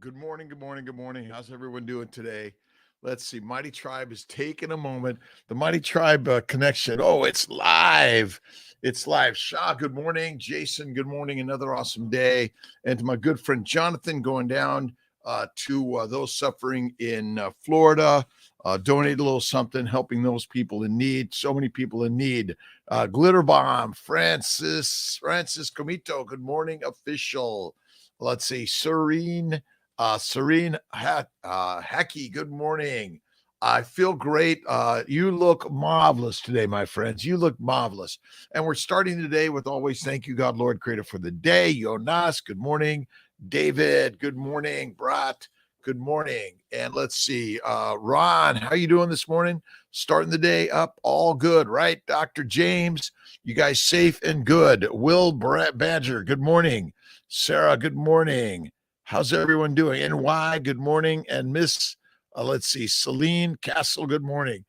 Good morning, good morning, good morning. How's everyone doing today? Let's see. Mighty Tribe is taking a moment. The Mighty Tribe connection. Oh, it's live. It's live. Shah, good morning. Jason, good morning. Another awesome day. And to my good friend Jonathan, going down to those suffering in Florida, donate a little something, helping those people in need. So many people in need. Glitter Bomb, Francis Comito, good morning, official. Let's see. Serene Hacky, good morning. I feel great. You look marvelous today, my friends. You look marvelous. And we're starting today with always thank you, God, Lord, Creator, for the day. Jonas, good morning. David, good morning. Brat, good morning. And let's see. Ron, how you doing this morning? Starting the day up all good, right? Dr. James, you guys safe and good. Will Badger, good morning. Sarah, good morning. How's everyone doing? NY, good morning. And Miss, let's see, Celine Castle, good morning.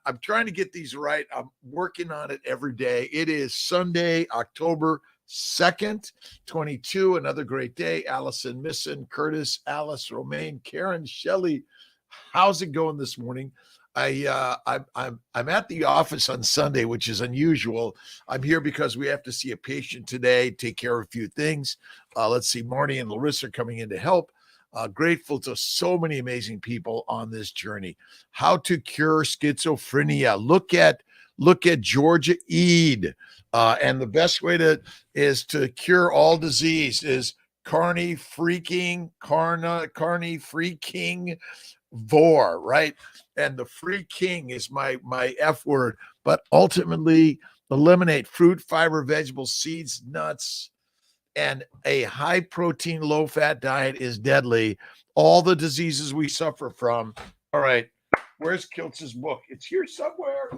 I'm trying to get these right. I'm working on it every day. It is Sunday, October 2nd, 22. Another great day. Allison, Misson, Curtis, Alice, Romaine, Karen, Shelley. How's it going this morning? I'm at the office on Sunday, which is unusual. I'm here because we have to see a patient today, take care of a few things. Let's see, Marty and Larissa are coming in to help. Grateful to so many amazing people on this journey. How to cure schizophrenia. Look at Georgia Eid. And the best way is to cure all disease is carne freaking vor, right? And the free king is my F word, but ultimately eliminate fruit, fiber, vegetables, seeds, nuts, and a high protein, low fat diet is deadly. All the diseases we suffer from. All right, where's Kiltz's book? It's here somewhere.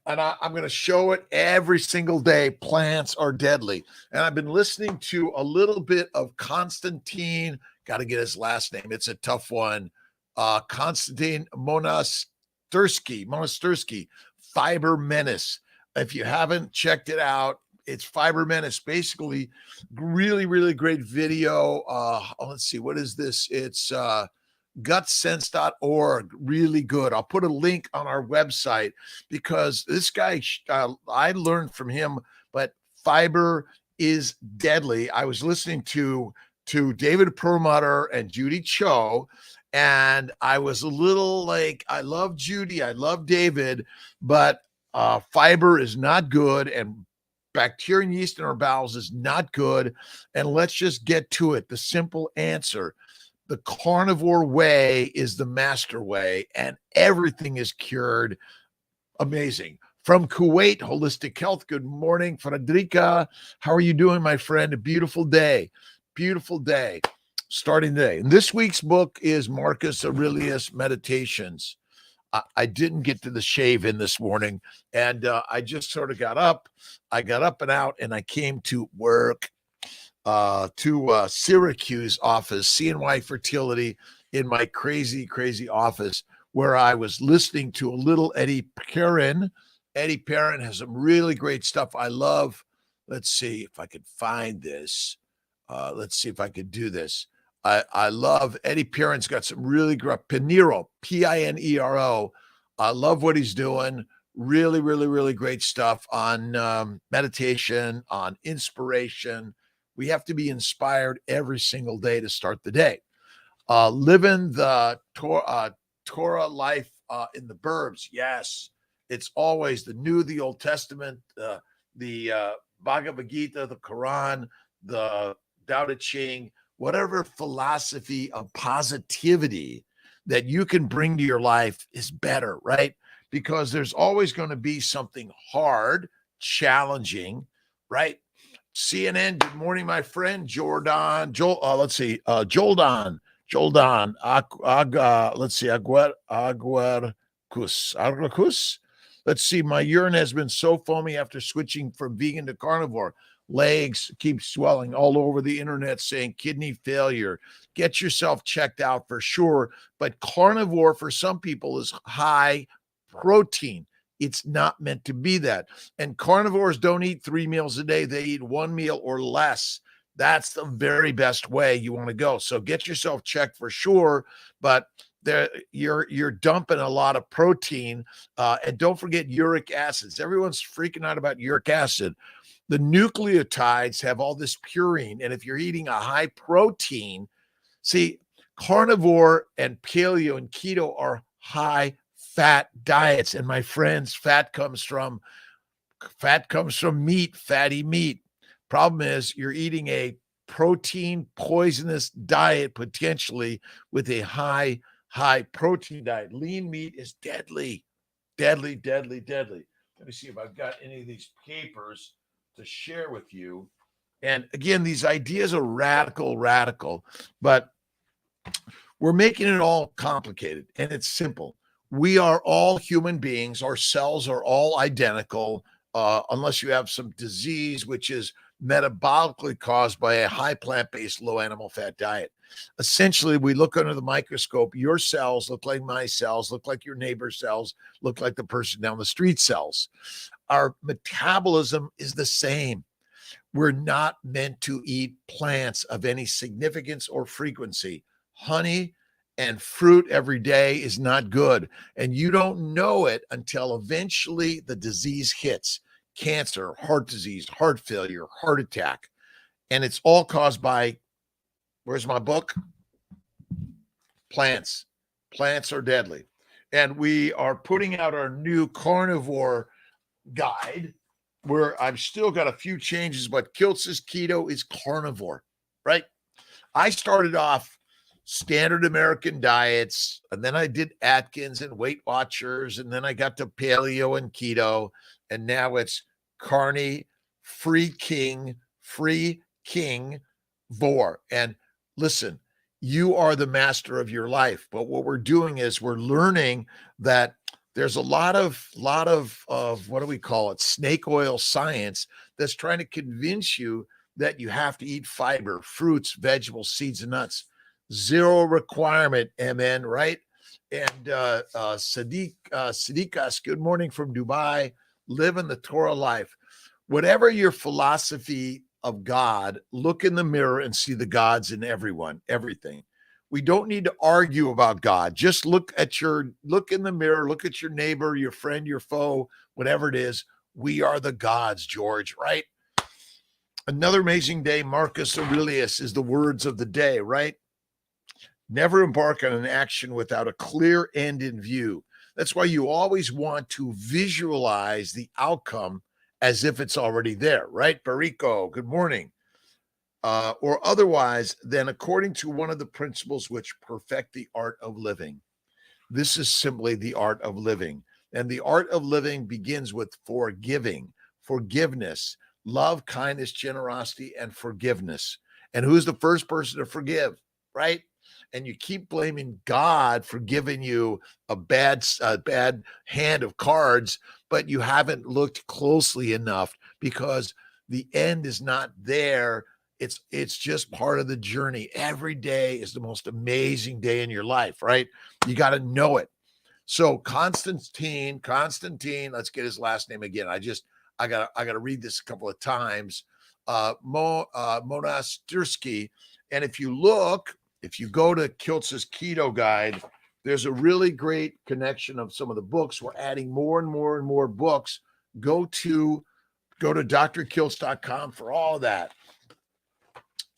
And I'm going to show it every single day. Plants are deadly. And I've been listening to a little bit of Constantine. Got to get his last name. It's a tough one. Konstantin Monastyrsky, Fiber Menace. If you haven't checked it out, it's Fiber Menace. Basically, really, really great video. Let's see. What is this? It's gutsense.org. Really good. I'll put a link on our website because this guy, I learned from him, but fiber is deadly. I was listening to David Perlmutter and Judy Cho, and I was a little like, I love Judy, I love David, but fiber is not good, and bacteria and yeast in our bowels is not good. And let's just get to it. The simple answer: the carnivore way is the master way, and everything is cured. Amazing. From Kuwait, Holistic Health, good morning. Frederica, how are you doing, my friend? A beautiful day. Beautiful day. Starting today. And this week's book is Marcus Aurelius Meditations. I didn't get to the shave in this morning, and I just sort of got up. I got up and out, and I came to work to Syracuse office, CNY Fertility, in my crazy, crazy office, where I was listening to a little Eddie Perrin. Eddie Perrin has some really great stuff I love. Let's see if I could find this. Let's see if I could do this. I love Eddie Perrin's got some really great Pinero, Pinero. I love what he's doing. Really, really, really great stuff on meditation, on inspiration. We have to be inspired every single day to start the day. Living the Torah life in the burbs. Yes, it's always the New, the Old Testament, the Bhagavad Gita, the Quran, the Tao Te Ching, whatever philosophy of positivity that you can bring to your life is better, right? Because there's always going to be something hard, challenging, right? CNN, good morning, my friend. Jordan, let's see, Joldan, let's see, Aguarcus. Let's see, my urine has been so foamy after switching from vegan to carnivore. Legs keep swelling all over the internet saying kidney failure. Get yourself checked out for sure. But carnivore for some people is high protein. It's not meant to be that. And carnivores don't eat 3 meals a day. They eat 1 meal or less. That's the very best way you want to go. So get yourself checked for sure, but you're dumping a lot of protein, and don't forget uric acids. Everyone's freaking out about uric acid. The nucleotides have all this purine, and if you're eating a high protein, see, carnivore and paleo and keto are high fat diets, and my friends, fat comes from meat, fatty meat. Problem is, you're eating a protein poisonous diet potentially with a high protein diet. Lean meat is deadly, deadly, deadly, deadly. Let me see if I've got any of these papers to share with you. And again, these ideas are radical, but we're making it all complicated, and it's simple. We are all human beings. Our cells are all identical, unless you have some disease, which is metabolically caused by a high plant-based, low animal fat diet. Essentially, we look under the microscope. Your cells look like my cells, look like your neighbor's cells, look like the person down the street cells. Our metabolism is the same. We're not meant to eat plants of any significance or frequency. Honey and fruit every day is not good. And you don't know it until eventually the disease hits. Cancer, heart disease, heart failure, heart attack. And it's all caused by, where's my book? Plants. Plants are deadly. And we are putting out our new carnivore guide, where I've still got a few changes, but Kiltz's keto is carnivore, right? I started off standard American diets, and then I did Atkins and Weight Watchers, and then I got to paleo and keto, and now it's carny, free king, vor. And listen, you are the master of your life. But what we're doing is we're learning that there's a lot of what do we call it? Snake oil science that's trying to convince you that you have to eat fiber, fruits, vegetables, seeds, and nuts. Zero requirement, MN, right? And Sadiqas, good morning from Dubai. Living the Torah life. Whatever your philosophy of God, look in the mirror and see the gods in everyone, everything. We don't need to argue about God. Just look in the mirror, look at your neighbor, your friend, your foe, whatever it is. We are the gods, George, right? Another amazing day. Marcus Aurelius is the words of the day, right? Never embark on an action without a clear end in view. That's why you always want to visualize the outcome as if it's already there, right? Barico, good morning. Or otherwise, then according to one of the principles which perfect the art of living. This is simply the art of living. And the art of living begins with forgiving, forgiveness, love, kindness, generosity, and forgiveness. And who's the first person to forgive, right? And you keep blaming God for giving you a bad hand of cards, but you haven't looked closely enough, because the end is not there. It's just part of the journey. Every day is the most amazing day in your life, right? You got to know it. So Constantine, let's get his last name again. I got to read this a couple of times. Monastirsky. And if you go to Kiltz's keto guide, there's a really great connection of some of the books. We're adding more and more and more books. Go to drkiltz.com for all of that.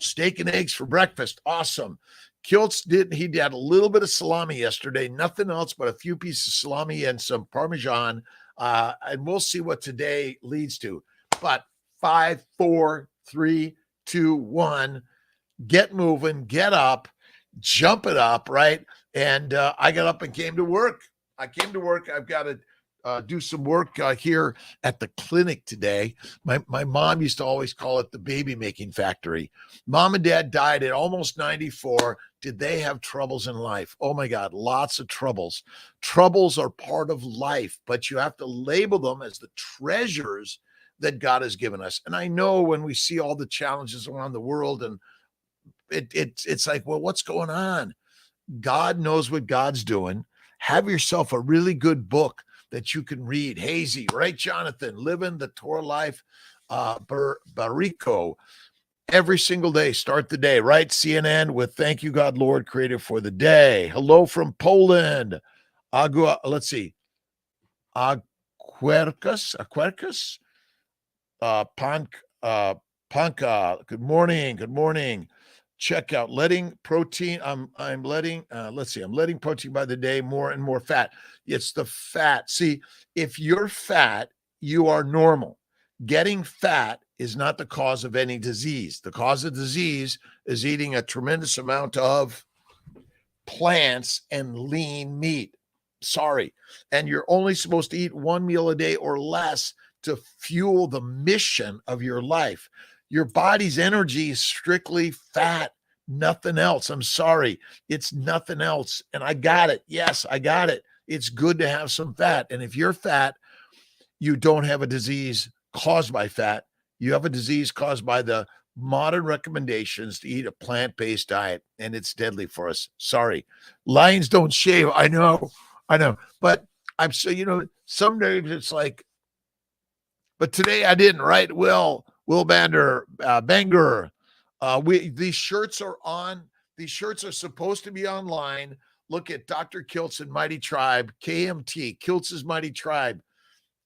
Steak and eggs for breakfast. Awesome. Kiltz he had a little bit of salami yesterday, nothing else but a few pieces of salami and some Parmesan. And we'll see what today leads to. But 5, 4, 3, 2, 1, get moving, get up, jump it up, right? And I got up and came to work. I've got to do some work here at the clinic today. My mom used to always call it the baby making factory. Mom and dad died at almost 94. Did they have troubles in life? Oh my God, lots of troubles. Troubles are part of life, but you have to label them as the treasures that God has given us. And I know when we see all the challenges around the world, and it's like, well, what's going on? God knows what God's doing. Have yourself a really good book that you can read. Hazy, right, Jonathan? Living the Torah life. Barico. Every single day, start the day, right? CNN with "Thank you, God, Lord, Creator, for the day." Hello from Poland. Let's see. Aquercus, Pank, Panka. Good morning. Good morning. Check out letting protein. I'm letting. Let's see. I'm letting protein by the day, more and more fat. It's the fat. See, if you're fat, you are normal. Getting fat is not the cause of any disease. The cause of disease is eating a tremendous amount of plants and lean meat. Sorry. And you're only supposed to eat one meal a day or less to fuel the mission of your life. Your body's energy is strictly fat, nothing else. I'm sorry. It's nothing else. And I got it. Yes, I got it. It's good to have some fat. And if you're fat, you don't have a disease caused by fat. You have a disease caused by the modern recommendations to eat a plant-based diet, and it's deadly for us. Sorry. Lions don't shave. I know. But I'm so, some days it's like, but today I didn't, right? Will Banger. These shirts are on. These shirts are supposed to be online. Look at Dr. Kiltz and Mighty Tribe, KMT, Kiltz's Mighty Tribe.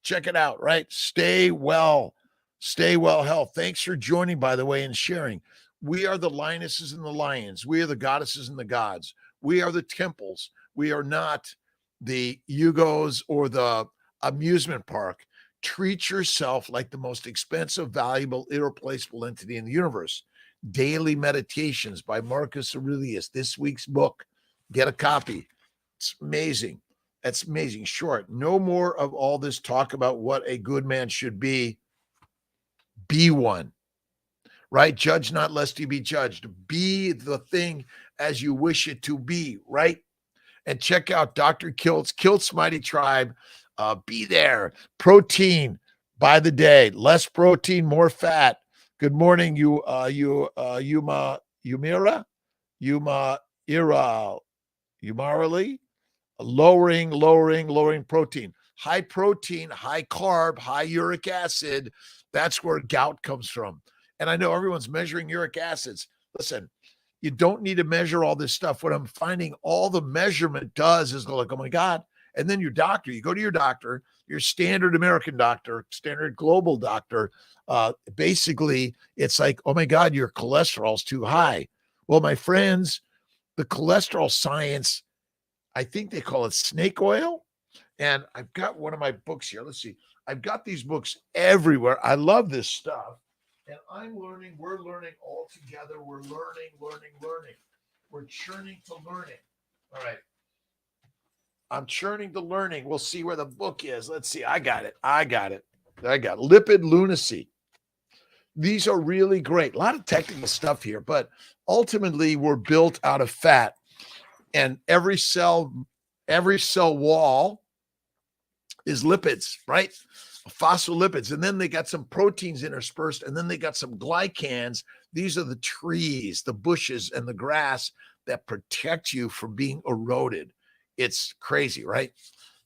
Check it out, right? Stay well health. Thanks for joining, by the way, and sharing. We are the lionesses and the lions. We are the goddesses and the gods. We are the temples. We are not the Yugos or the amusement park. Treat yourself like the most expensive, valuable, irreplaceable entity in the universe. Daily Meditations by Marcus Aurelius, this week's book. Get a copy. It's amazing. That's amazing. Short. No more of all this talk about what a good man should be. Be one, right? Judge not lest you be judged. Be the thing as you wish it to be, right? And check out Dr. Kiltz Mighty Tribe. Be there. Protein by the day. Less protein, more fat. Good morning, Umarali. Lowering protein. High protein, high carb, high uric acid. That's where gout comes from. And I know everyone's measuring uric acids. Listen, you don't need to measure all this stuff. What I'm finding all the measurement does is go like, oh my God. And then your doctor, you go to your doctor, your standard American doctor, standard global doctor. Basically, it's like, oh my God, your cholesterol's too high. Well, my friends, the cholesterol science, I think they call it snake oil. And I've got one of my books here. Let's see. I've got these books everywhere. I love this stuff. And I'm learning. We're learning all together. We're learning. We're churning to learning. All right. I'm churning to learning. We'll see where the book is. Let's see. I got it. Lipid Lunacy. These are really great. A lot of technical stuff here, but ultimately we're built out of fat. And every cell wall is lipids, right? Phospholipids. And then they got some proteins interspersed, and then they got some glycans. These are the trees, the bushes, and the grass that protect you from being eroded. It's crazy, right?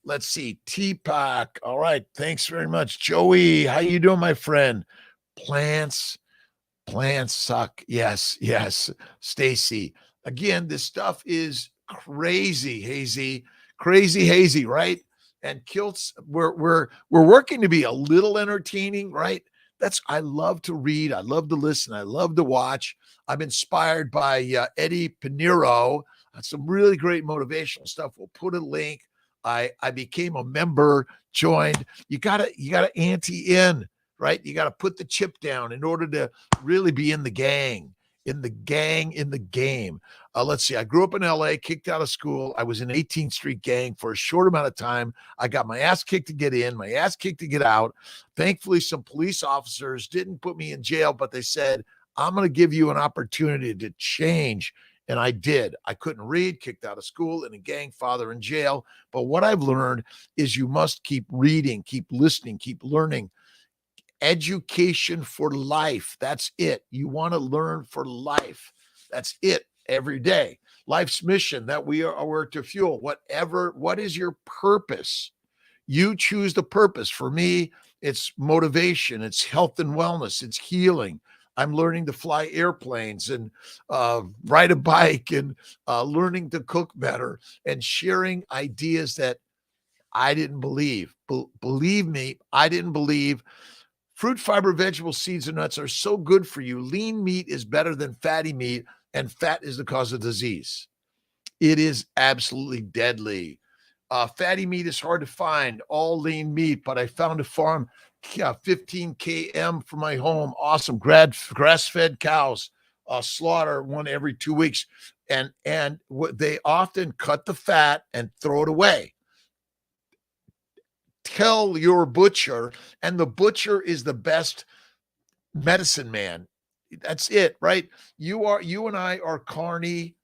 Let's see. T-Pac. All right. Thanks very much. Joey, how you doing, my friend? Plants suck. Yes. Stacy. Again, this stuff is crazy hazy, right? And Kiltz, we're working to be a little entertaining, right? I love to read, I love to listen, I love to watch. I'm inspired by Eddie Pinero. Some really great motivational stuff. We'll put a link. I became a member, joined. You gotta ante in, right? You gotta put the chip down in order to really be in the gang. In the game. Let's see. I grew up in LA, kicked out of school. I was in 18th Street gang for a short amount of time. I got my ass kicked to get in, my ass kicked to get out. Thankfully, some police officers didn't put me in jail, but they said, I'm going to give you an opportunity to change. And I did. I couldn't read, kicked out of school, in a gang, father in jail. But what I've learned is you must keep reading, keep listening, keep learning. Education for life. That's it. You want to learn for life. That's it every day. Life's mission that we are to fuel. What is your purpose? You choose the purpose. For me, it's motivation. It's health and wellness. It's healing. I'm learning to fly airplanes and ride a bike and learning to cook better and sharing ideas that I didn't believe. Believe me, I didn't believe. Fruit, fiber, vegetable, seeds, and nuts are so good for you. Lean meat is better than fatty meat, and fat is the cause of disease. It is absolutely deadly. Fatty meat is hard to find, all lean meat, but I found a farm 15 km from my home. Awesome. Grass-fed cows, slaughter one every 2 weeks. And they often cut the fat and throw it away. Tell your butcher, and the butcher is the best medicine man. That's it, right? You and I are carny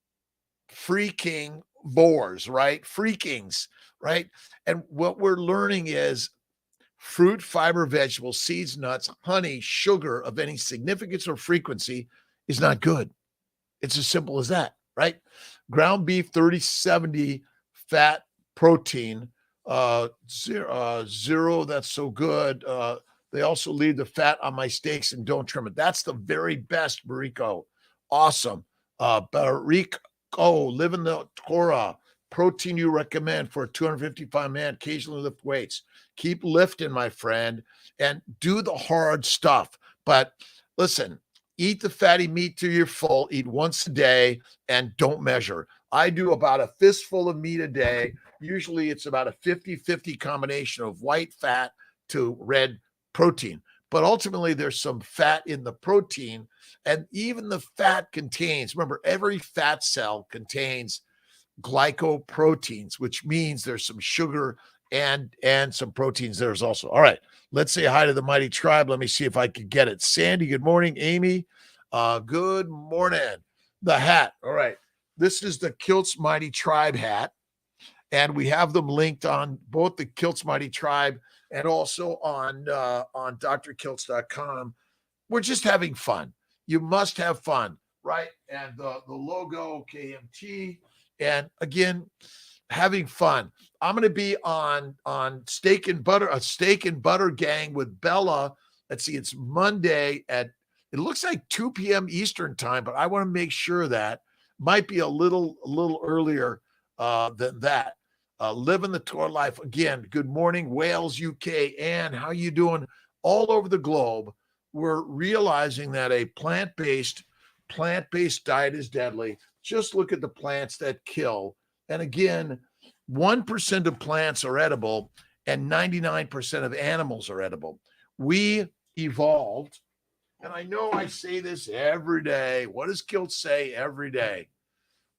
freaking boars, right? Freakings, right? And what we're learning is fruit, fiber, vegetables, seeds, nuts, honey, sugar of any significance or frequency is not good. It's as simple as that, right? Ground beef, 30-70 fat, protein, zero, that's so good. They also leave the fat on my steaks and don't trim it. That's the very best, Barico. Awesome. Barico, live in the Torah. Protein you recommend for a 255 man, occasionally lift weights. Keep lifting, my friend, and do the hard stuff. But listen, eat the fatty meat till you're full, eat once a day, and don't measure. I do about a fistful of meat a day. Usually it's about a 50-50 combination of white fat to red protein. But ultimately, there's some fat in the protein, and even the fat contains, remember, every fat cell contains glycoproteins, which means there's some sugar and some proteins there's also. All right, let's say hi to the mighty tribe. Let me see if I can get it. Sandy, good morning. Amy, good morning. The hat. All right, this is the Kiltz Mighty Tribe hat, and we have them linked on both the Kiltz Mighty Tribe and also on drkiltz.com. We're just having fun. You must have fun, right? And the logo KMT, and again, having fun. I'm going to be on Steak and Butter, a Steak and Butter Gang with Bella. Let's see, it's Monday at, it looks like 2 p.m. Eastern time, but I want to make sure that might be a little earlier than that. Living the Torah life. Again, good morning, Wales, UK. Anne, how you doing? All over the globe, we're realizing that a plant-based diet is deadly. Just look at the plants that kill. And again, 1% of plants are edible and 99% of animals are edible. We evolved, and I know I say this every day. What does Kiltz say every day?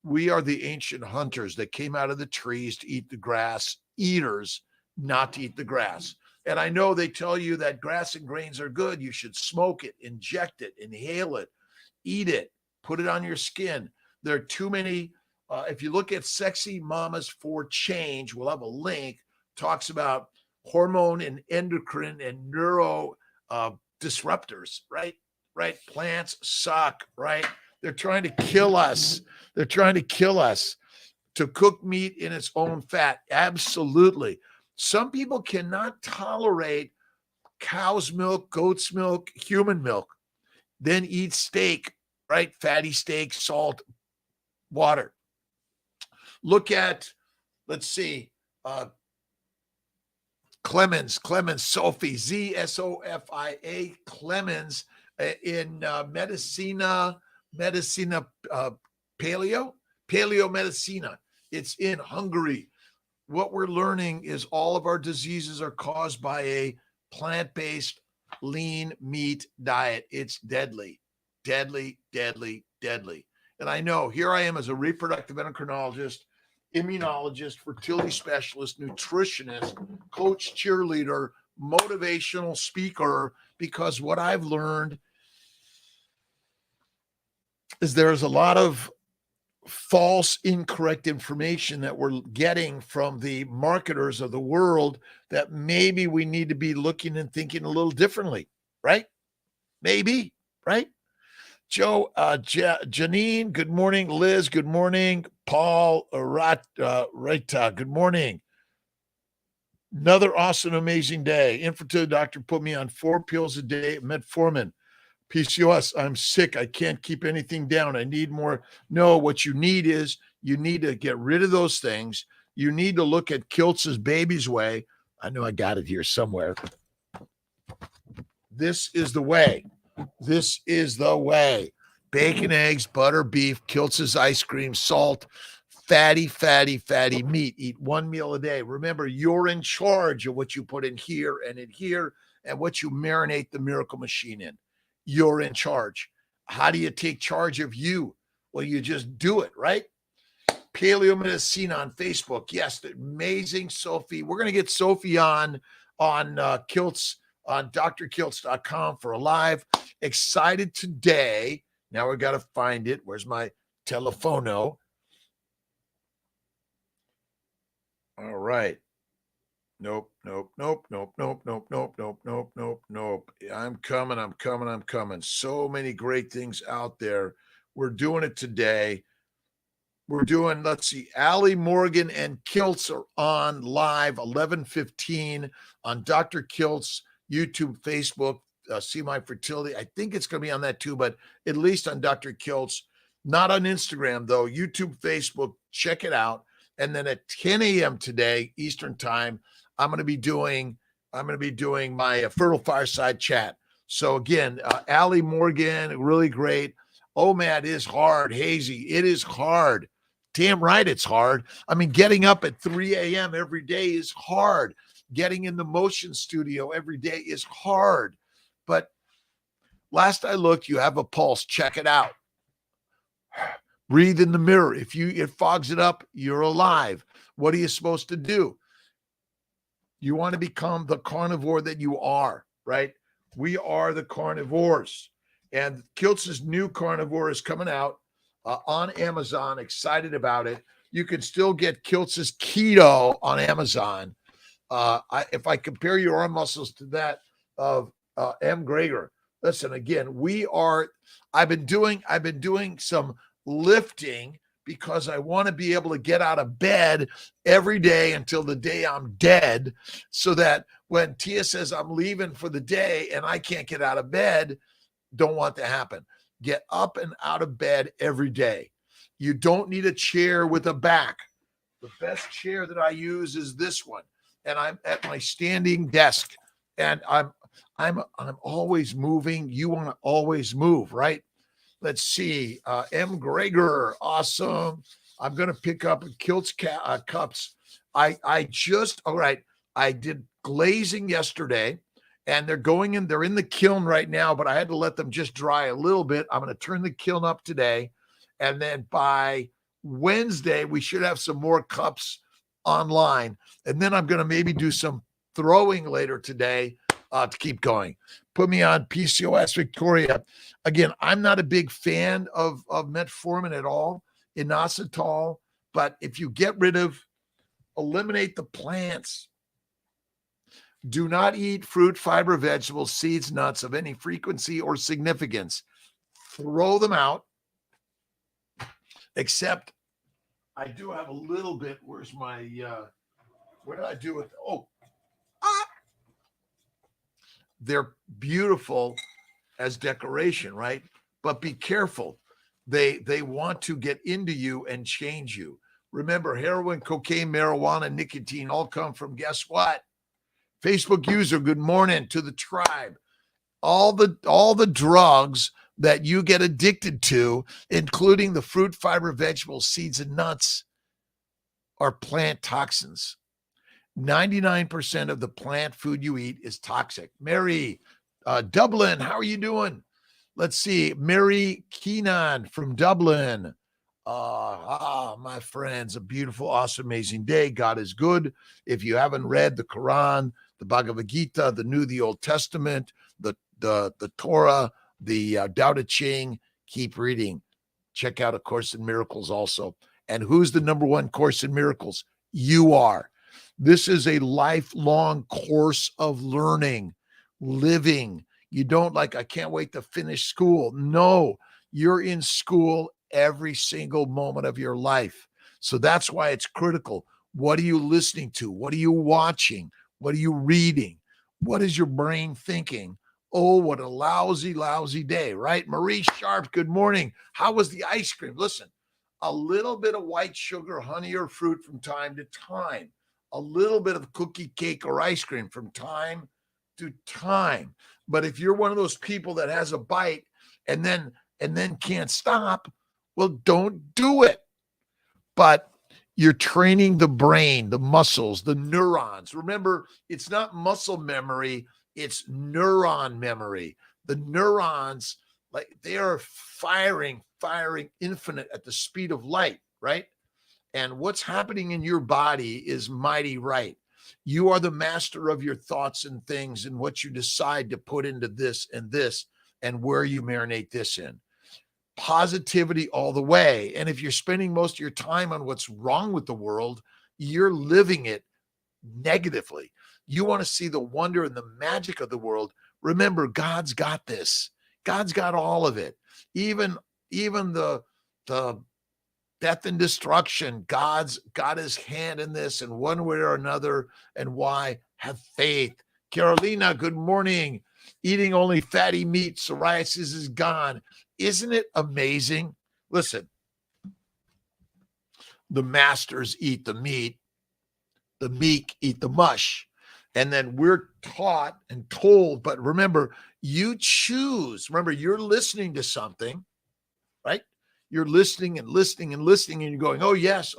We are the ancient hunters that came out of the trees to eat the grass, eaters, not to eat the grass. And I know they tell you that grass and grains are good. You should smoke it, inject it, inhale it, eat it, put it on your skin. There are too many. If you look at Sexy Mamas for Change, we'll have a link, talks about hormone and endocrine and neuro disruptors, right? Right? Plants suck, right? They're trying to kill us. They're trying to kill us. To cook meat in its own fat. Absolutely. Some people cannot tolerate cow's milk, goat's milk, human milk, then eat steak, right? Fatty steak, salt, water. Look at, let's see, Clemens, Sophie, Zsofia, Clemens in Medicina Paleo Medicina. It's in Hungary. What we're learning is all of our diseases are caused by a plant-based lean meat diet. It's deadly, deadly, deadly, deadly. And I know here I am as a reproductive endocrinologist, immunologist, fertility specialist, nutritionist, coach, cheerleader, motivational speaker, because what I've learned is there's a lot of false, incorrect information that we're getting from the marketers of the world that maybe we need to be looking and thinking a little differently, right? Maybe, right? Joe, Janine, good morning. Liz, good morning. Paul, Rita, good morning. Another awesome, amazing day. Infertility doctor put me on 4 pills a day, metformin. PCOS, I'm sick. I can't keep anything down. I need more. No, what you need is you need to get rid of those things. You need to look at Kiltz's Baby's Way. I know I got it here somewhere. This is the way. This is the way. Bacon, eggs, butter, beef, Kiltz's ice cream, salt, fatty, fatty, fatty meat. Eat one meal a day. Remember, you're in charge of what you put in here and what you marinate the miracle machine in. You're in charge. How do you take charge of you? Well, you just do it, right? Paleo Medicine on Facebook. Yes, the amazing Sophie. We're going to get Sophie on Kiltz, on drkiltz.com for a live. Excited today. Now we got to find it. Where's my telephono? All right. Nope. I'm coming. So many great things out there. We're doing it today. We're doing, let's see, Allie Morgan and Kiltz are on live 11:15 on Dr. Kiltz, YouTube, Facebook, See My Fertility. I think it's going to be on that too, but at least on Dr. Kiltz. Not on Instagram, though. YouTube, Facebook, check it out. And then at 10 a.m. today, Eastern time, I'm going to be doing my Fertile Fireside Chat. So again, Allie Morgan, really great. OMAD is hard, Hazy. It is hard. Damn right it's hard. I mean, getting up at 3 a.m. every day is hard. Getting in the motion studio every day is hard. But last I looked, you have a pulse. Check it out. Breathe in the mirror. If it fogs it up, you're alive. What are you supposed to do? You want to become the carnivore that you are, right? We are the carnivores. And Kiltz's new carnivore is coming out on Amazon. Excited about it. You can still get Kiltz's keto on Amazon. If I compare your arm muscles to that of M. Greger, listen, again, I've been doing some lifting because I want to be able to get out of bed every day until the day I'm dead, so that when Tia says I'm leaving for the day and I can't get out of bed, don't want to happen. Get up and out of bed every day. You don't need a chair with a back. The best chair that I use is this one, and I'm at my standing desk, and I'm always moving. You want to always move, right? Let's see. M. Greger, awesome. I'm going to pick up Kiltz cups. All right. I did glazing yesterday, and they're in the kiln right now, but I had to let them just dry a little bit. I'm going to turn the kiln up today. And then by Wednesday, we should have some more cups online. And then I'm going to maybe do some throwing later today to keep going. Put me on PCOS Victoria. Again, I'm not a big fan of metformin at all, inositol, but if you eliminate the plants, do not eat fruit, fiber, vegetables, seeds, nuts of any frequency or significance. Throw them out, except I do have a little bit. Where's my, what did I do with, they're beautiful as decoration, right? But be careful. They want to get into you and change you. Remember, heroin, cocaine, marijuana, nicotine all come from, guess what? Facebook user, good morning to the tribe. All the drugs that you get addicted to, including the fruit, fiber, vegetables, seeds, and nuts, are plant toxins. 99% of the plant food you eat is toxic. Mary, Dublin, how are you doing? Let's see. Mary Keenan from Dublin. My friends, a beautiful, awesome, amazing day. God is good. If you haven't read the Quran, the Bhagavad Gita, the New, the Old Testament, the Torah, the Tao Te Ching, keep reading. Check out A Course in Miracles also. And who's the number one Course in Miracles? You are. This is a lifelong course of learning, living. You don't I can't wait to finish school. No, you're in school every single moment of your life. So that's why it's critical. What are you listening to? What are you watching? What are you reading? What is your brain thinking Oh, what a lousy, lousy day, right? Marie Sharp, good morning. How was the ice cream? Listen, a little bit of white sugar, honey, or fruit from time to time, a little bit of cookie, cake, or ice cream from time to time. But if you're one of those people that has a bite and then can't stop, well, don't do it. But you're training the brain, the muscles, the neurons. Remember, it's not muscle memory, it's neuron memory. The neurons, like they are firing infinite at the speed of light, right? And what's happening in your body is mighty right. You are the master of your thoughts and things and what you decide to put into this and where you marinate this in. Positivity all the way. And if you're spending most of your time on what's wrong with the world, you're living it negatively. You want to see the wonder and the magic of the world. Remember, God's got this. God's got all of it. Even the death and destruction, God's got his hand in this in one way or another. And why? Have faith. Carolina, good morning. Eating only fatty meat, psoriasis is gone. Isn't it amazing? Listen, the masters eat the meat, the meek eat the mush. And then we're taught and told, but remember, you choose. Remember, you're listening to something, right? You're listening and listening and listening, and you're going, oh, yes,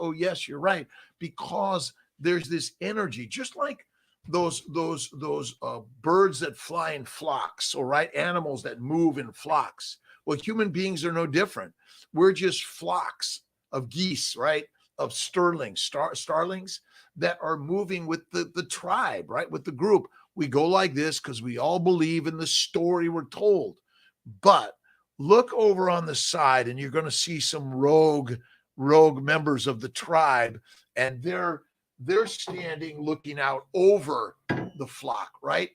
you're right. Because there's this energy, just like those birds that fly in flocks, or right, animals that move in flocks. Well, human beings are no different. We're just flocks of geese, right? Of starlings that are moving with the tribe, right? With the group. We go like this because we all believe in the story we're told. But look over on the side and you're going to see some rogue members of the tribe, and they're standing looking out over the flock, right?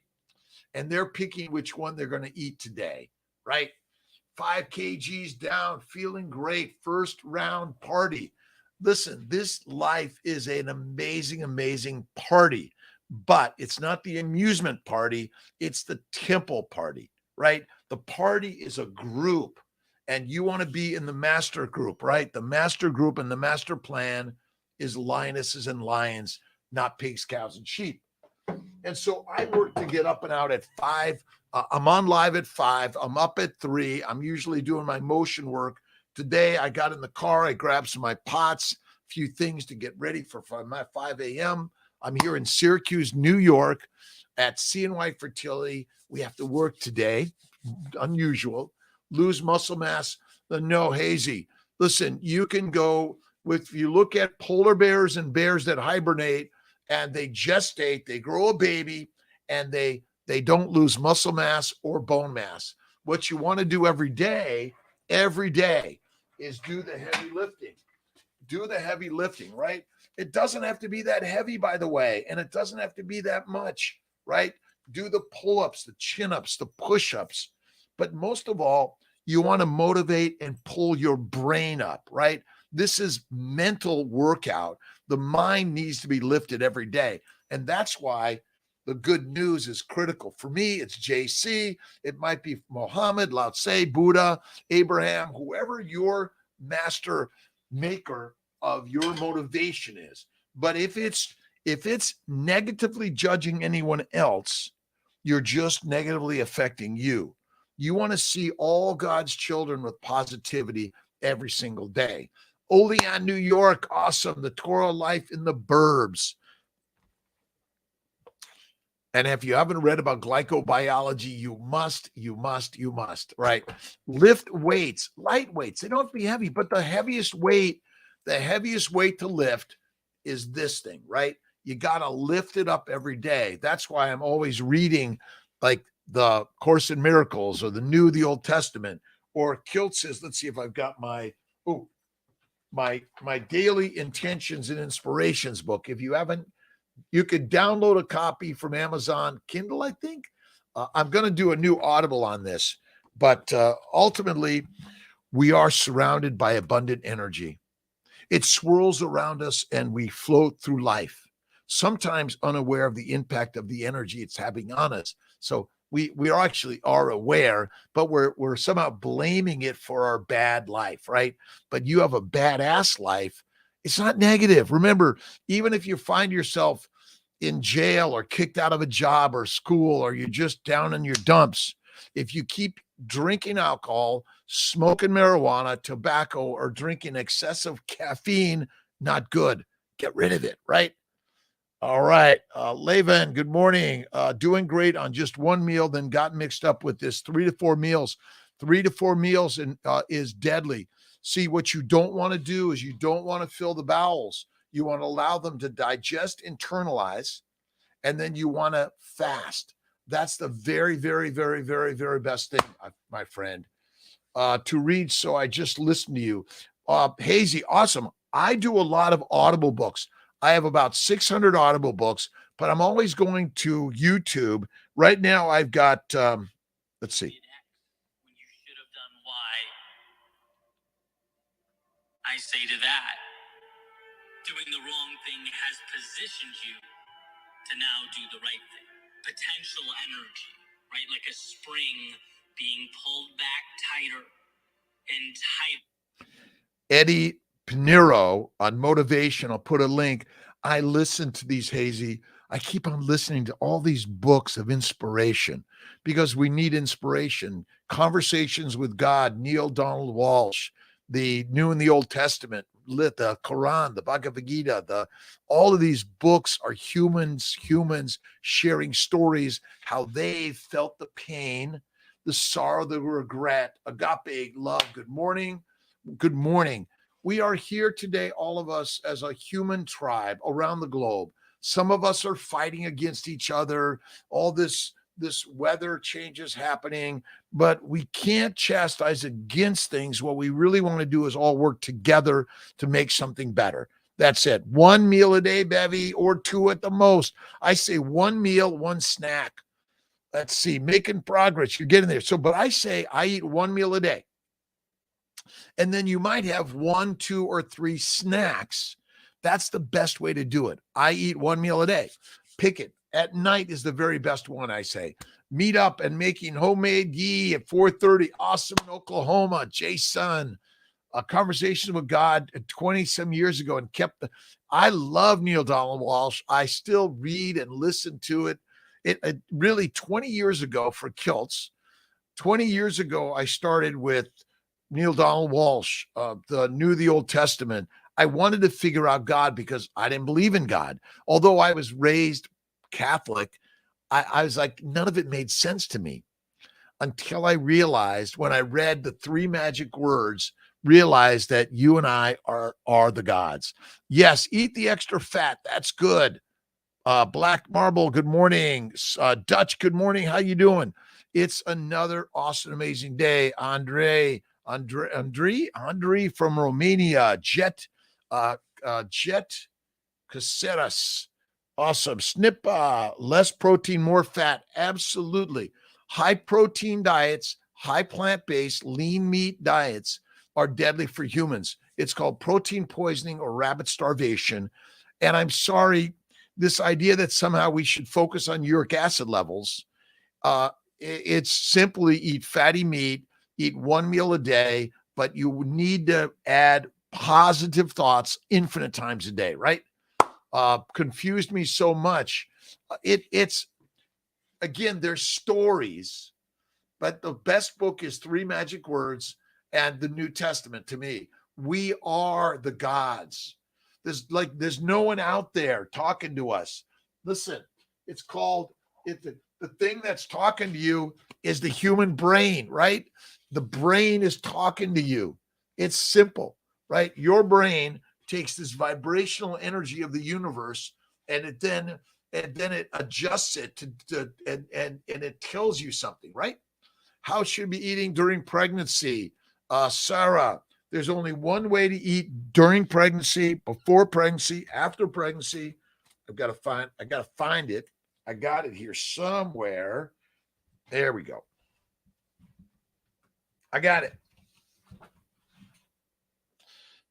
And they're picking which one they're going to eat today, right? 5 kgs down, feeling great, first round party. Listen, this life is an amazing, amazing party, but it's not the amusement party. It's the temple party, right? The party is a group, and you want to be in the master group, right? The master group and the master plan is lionesses and lions, not pigs, cows, and sheep. And so I work to get up and out at 5. I'm on live at 5. I'm up at 3. I'm usually doing my motion work. Today, I got in the car. I grabbed some of my pots, a few things to get ready for my 5 a.m. I'm here in Syracuse, New York at CNY Fertility. We have to work today. Unusual. Lose muscle mass. No, hazy. Listen, you can go with, if you look at polar bears and bears that hibernate and they gestate, they grow a baby, and they don't lose muscle mass or bone mass. What you want to do every day is do the heavy lifting. Do the heavy lifting, right? It doesn't have to be that heavy, by the way, and it doesn't have to be that much, right? Do the pull-ups, the chin-ups, the push-ups. But most of all, you want to motivate and pull your brain up, right? This is mental workout. The mind needs to be lifted every day. And that's why the good news is critical. For me, it's JC. It might be Mohammed, Lao Tse, Buddha, Abraham, whoever your master maker of your motivation is. But if it's negatively judging anyone else, you're just negatively affecting you. You want to see all God's children with positivity every single day. Olean, New York, awesome. The Torah life in the burbs. And if you haven't read about glycobiology, you must, right? Lift weights, light weights. They don't have to be heavy, but the heaviest weight to lift is this thing, right? You got to lift it up every day. That's why I'm always reading like the Course in Miracles or the Old Testament, or Kiltz says, let's see if I've got my daily intentions and inspirations book. If you haven't, you could download a copy from Amazon Kindle, I think. I'm going to do a new Audible on this, but ultimately, we are surrounded by abundant energy. It swirls around us and we float through life, sometimes unaware of the impact of the energy it's having on us. So we actually are aware, but we're somehow blaming it for our bad life, right? But you have a badass life. It's not negative. Remember, even if you find yourself in jail or kicked out of a job or school, or you're just down in your dumps, if you keep drinking alcohol, smoking marijuana, tobacco, or drinking excessive caffeine, not good. Get rid of it, right? All right. Lavan, good morning. Doing great on just one meal, then got mixed up with this 3 to 4 meals. 3 to 4 meals is deadly. See, what you don't want to do is you don't want to fill the bowels. You want to allow them to digest, internalize, and then you want to fast. That's the very, very, very, very, very best thing, my friend, to read. So I just listened to you. Hazy, awesome. I do a lot of Audible books. I have about 600 Audible books, but I'm always going to YouTube. Right now I've got, let's see. When you should have done Y, I say to that, doing the wrong thing has positioned you to now do the right thing. Potential energy, right? Like a spring being pulled back tighter and tighter. Eddie Pinero on motivation. I'll put a link. I listen to these, Hazy. I keep on listening to all these books of inspiration because we need inspiration. Conversations with God, Neil Donald Walsh, the New and the Old Testament, the Quran, the Bhagavad Gita, all of these books are humans sharing stories, how they felt the pain, the sorrow, the regret, agape love. Good morning. Good morning. We are here today, all of us, as a human tribe around the globe. Some of us are fighting against each other. All this weather changes happening, but we can't chastise against things. What we really want to do is all work together to make something better. That's it. One meal a day, Bevy, or two at the most. I say one meal, one snack. Let's see, making progress. You're getting there. So, but I say I eat one meal a day. And then you might have 1, 2, or 3 snacks. That's the best way to do it. I eat one meal a day. Pick it. At night is the very best one, I say. Meet up and making homemade ghee at 4:30. Awesome in Oklahoma. Jason. A conversation with God 20 some years ago and I love Neil Donald Walsh. I still read and listen to it. It really 20 years ago for Kiltz. 20 years ago, I started with Neil Donald Walsh, the Old Testament. I wanted to figure out God because I didn't believe in God. Although I was raised Catholic, I was like, none of it made sense to me until I realized when I read the 3 magic words, realized that you and I are the gods. Yes, eat the extra fat. That's good. Black Marble, good morning. Dutch, good morning. How you doing? It's another awesome, amazing day. Andre from Romania. Jet Caceres. Awesome. Snip, less protein, more fat. Absolutely. High protein diets, high plant-based, lean meat diets are deadly for humans. It's called protein poisoning or rabbit starvation. And I'm sorry, this idea that somehow we should focus on uric acid levels, it's simply eat fatty meat, eat one meal a day, but you need to add positive thoughts infinite times a day, right? Confused me so much. It's again, there's stories, but the best book is 3 Magic Words and the New Testament to me. We are the gods. There's no one out there talking to us. Listen, it's called the thing that's talking to you is the human brain, right? The brain is talking to you. It's simple, right? Your brain takes this vibrational energy of the universe and then it adjusts it and it tells you something, right? How should be eating during pregnancy? Sarah, there's only one way to eat during pregnancy, before pregnancy, after pregnancy. I got to find it. I got it here somewhere. There we go. I got it.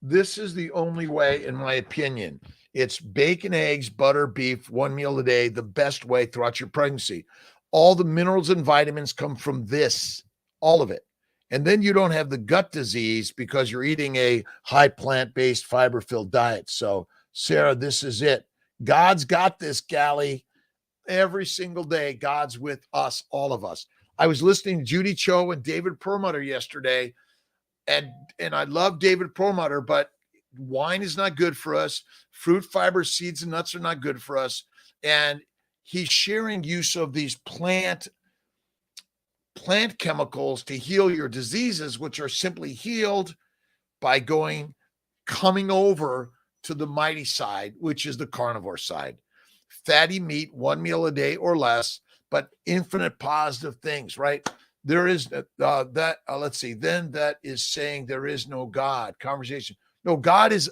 This is the only way, in my opinion. It's bacon, eggs, butter, beef, one meal a day, the best way throughout your pregnancy. All the minerals and vitamins come from this, all of it. And then you don't have the gut disease because you're eating a high plant-based, fiber-filled diet. So, Sarah, this is it. God's got this, Gally. Every single day, God's with us, all of us. I was listening to Judy Cho and David Perlmutter yesterday, and I love David Perlmutter, but wine is not good for us. Fruit, fiber, seeds, and nuts are not good for us. And he's sharing use of these plant chemicals to heal your diseases, which are simply healed by coming over to the mighty side, which is the carnivore side. Fatty meat, 1 meal a day or less, but infinite positive things, right? There is let's see, then that is saying there is no God. Conversation. No, God is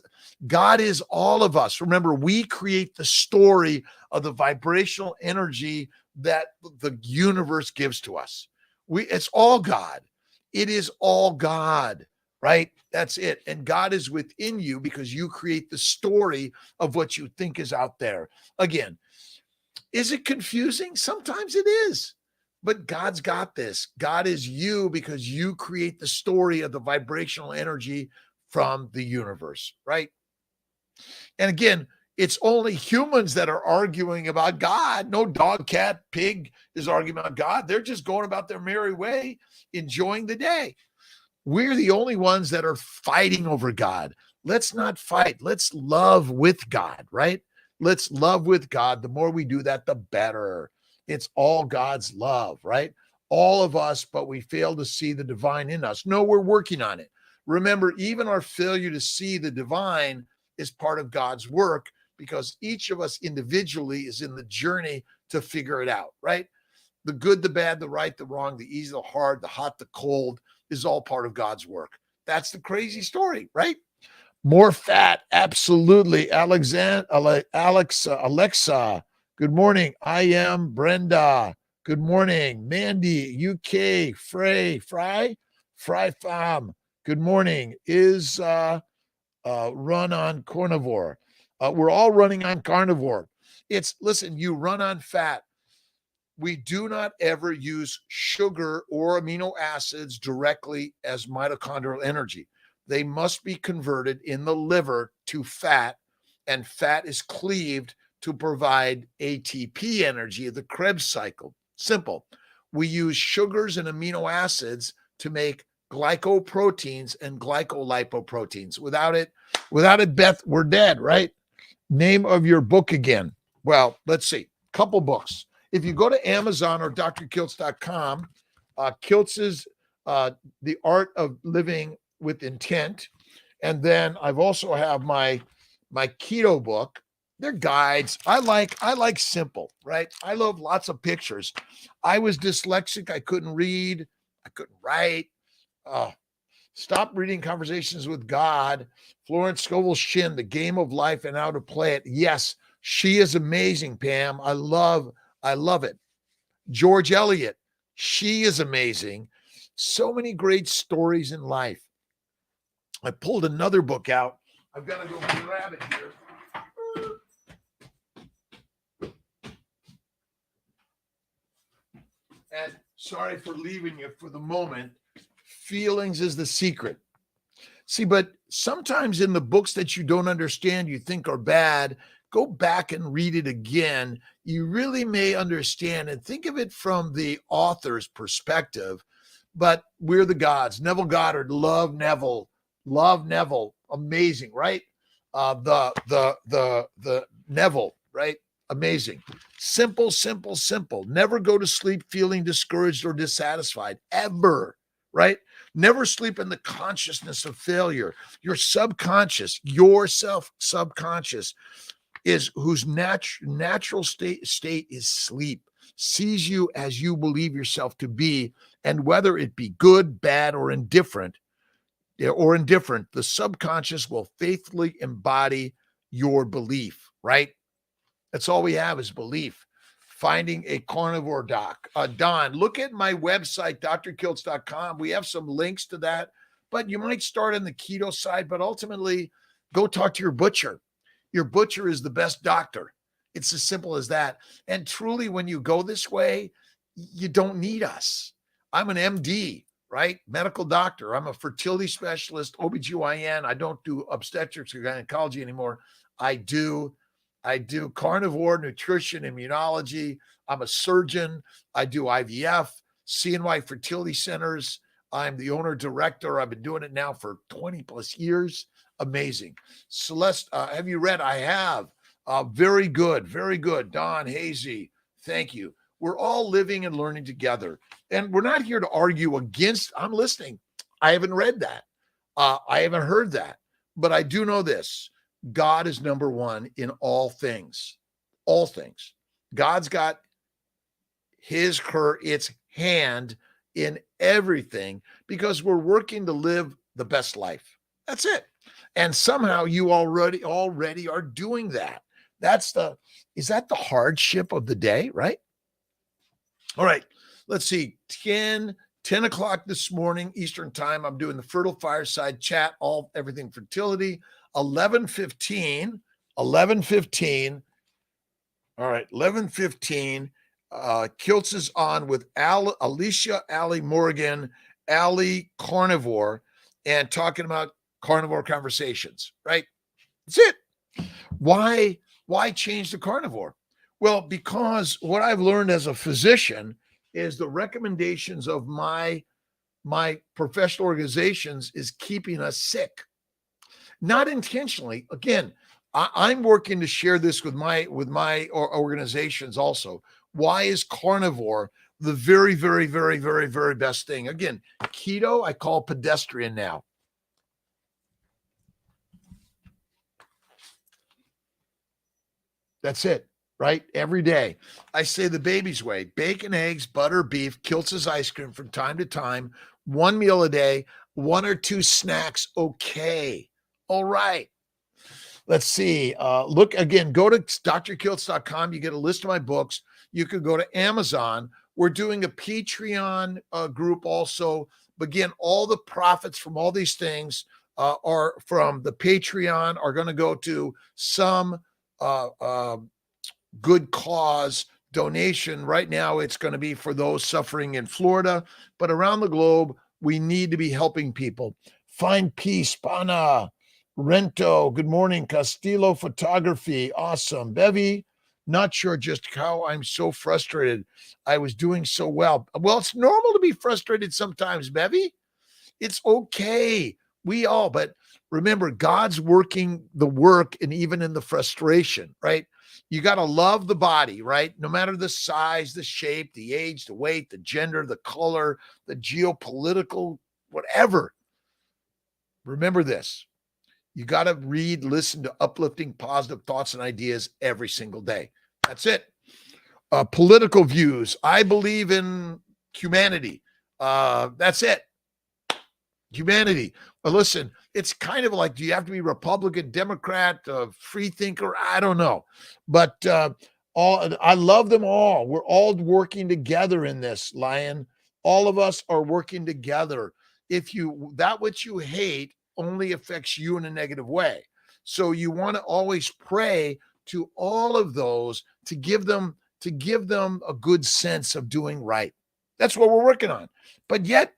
all of us. Remember, we create the story of the vibrational energy that the universe gives to us. It's all God. It is all God, right? That's it. And God is within you because you create the story of what you think is out there. Again, is it confusing? Sometimes it is, but God's got this. God is you because you create the story of the vibrational energy from the universe, right? And again, it's only humans that are arguing about God. No dog, cat, pig is arguing about God. They're just going about their merry way, enjoying the day. We're the only ones that are fighting over God. Let's not fight. Let's love with God, right? Let's love with God. The more we do that, the better. It's all God's love, right? All of us, but we fail to see the divine in us. No, we're working on it. Remember, even our failure to see the divine is part of God's work because each of us individually is in the journey to figure it out, right? The good, the bad, the right, the wrong, the easy, the hard, the hot, the cold is all part of God's work. That's the crazy story, right? More fat, absolutely. Alexa, good morning. I am Brenda. Good morning. Mandy, UK, Fry Farm. Good morning. Is run on carnivore. We're all running on carnivore. Listen, you run on fat. We do not ever use sugar or amino acids directly as mitochondrial energy. They must be converted in the liver to fat, and fat is cleaved to provide ATP energy of the Krebs cycle. Simple. We use sugars and amino acids to make glycoproteins and glycolipoproteins. Without it, Beth, we're dead, right? Name of your book again. Well, let's see. Couple books. If you go to Amazon or drkiltz.com, Kiltz is The Art of Living with Intent. And then I've also have my keto book. They're guides. I like simple, right? I love lots of pictures. I was dyslexic. I couldn't read. I couldn't write. Stop reading Conversations with God. Florence Scovel Shinn, The Game of Life and How to Play It. Yes, she is amazing, Pam. I love it. George Eliot, she is amazing. So many great stories in life. I pulled another book out. I've got to go grab it here. And sorry for leaving you for the moment. Feelings is the secret. See, but sometimes in the books that you don't understand, you think are bad, go back and read it again. You really may understand and think of it from the author's perspective. But we're the gods. Neville Goddard, love Neville, amazing, right? The Neville, right? Amazing. Simple. Never go to sleep feeling discouraged or dissatisfied, ever, right? Never sleep in the consciousness of failure. Your subconscious, subconscious is whose natural state is sleep, sees you as you believe yourself to be, and whether it be good, bad, or indifferent, the subconscious will faithfully embody your belief, right? That's all we have is belief. Finding a carnivore doc. Don, look at my website, drkiltz.com. We have some links to that, but you might start on the keto side, but ultimately go talk to your butcher. Your butcher is the best doctor. It's as simple as that. And truly, when you go this way, you don't need us. I'm an MD, right? Medical doctor. I'm a fertility specialist, OBGYN. I don't do obstetrics or gynecology anymore. I do carnivore, nutrition, immunology. I'm a surgeon. I do IVF, CNY fertility centers. I'm the owner director. I've been doing it now for 20 plus years. Amazing. Celeste, have you read? I have. Very good. Very good. Don Hazy, thank you. We're all living and learning together. And we're not here to argue against. I'm listening. I haven't read that. I haven't heard that. But I do know this. God is number one in all things. All things. God's got its hand in everything because we're working to live the best life. That's it. And somehow you already are doing that. Is that the hardship of the day, right? All right, let's see. 10 o'clock this morning, Eastern time. I'm doing the Fertile Fireside Chat, everything fertility. 11:15. All right, 11:15. Kiltz is on with Alicia, Allie Morgan, Allie Carnivore, and talking about carnivore conversations, right? That's it. Why change the carnivore? Well, because what I've learned as a physician is the recommendations of my professional organizations is keeping us sick. Not intentionally. Again, I'm working to share this with my organizations also. Why is carnivore the very, very, very, very, very best thing? Again, keto, I call pedestrian now. That's it, right? Every day. I say the baby's way. Bacon, eggs, butter, beef, Kiltz's ice cream from time to time, one meal a day, one or two snacks. Okay. All right. Let's see. Look again, go to drkiltz.com. You get a list of my books. You could go to Amazon. We're doing a Patreon group also. But again, all the profits from all these things are from the Patreon are going to go to some good cause donation. Right now, it's going to be for those suffering in Florida, but around the globe, we need to be helping people. Find peace, Pana, Rento, good morning, Castillo Photography, awesome. Bevy, not sure just how I'm so frustrated. I was doing so well. Well, it's normal to be frustrated sometimes, Bevy. It's okay. But remember, God's working the work and even in the frustration, right? You got to love the body, right? No matter the size, the shape, the age, the weight, the gender, the color, the geopolitical, whatever. Remember this. You got to read, listen to uplifting, positive thoughts and ideas every single day. That's it. Political views. I believe in humanity. That's it. Humanity. But listen, it's kind of like, do you have to be Republican, Democrat, free thinker? I don't know. But I love them all. We're all working together in this, Lion. All of us are working together. That which you hate only affects you in a negative way. So you want to always pray to all of those to give them a good sense of doing right. That's what we're working on. But yet,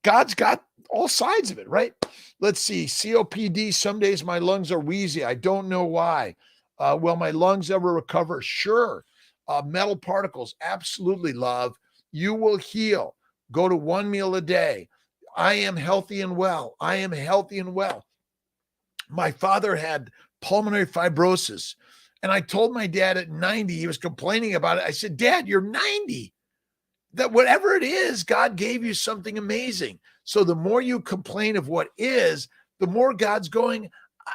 God's got all sides of it, right? Let's see. COPD. Some days my lungs are wheezy. I don't know why. Will my lungs ever recover? Sure. Metal particles. Absolutely, love. You will heal. Go to one meal a day. I am healthy and well. I am healthy and well. My father had pulmonary fibrosis. And I told my dad at 90, he was complaining about it. I said, Dad, you're 90. That whatever it is, God gave you something amazing. So the more you complain of what is, the more God's going,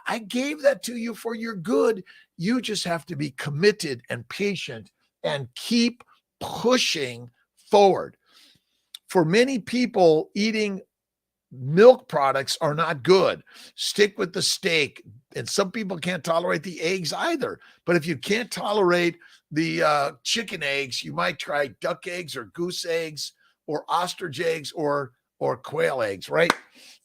I gave that to you for your good. You just have to be committed and patient and keep pushing forward. For many people, eating milk products are not good. Stick with the steak. And some people can't tolerate the eggs either. But if you can't tolerate the chicken eggs, you might try duck eggs or goose eggs or ostrich eggs or quail eggs, right?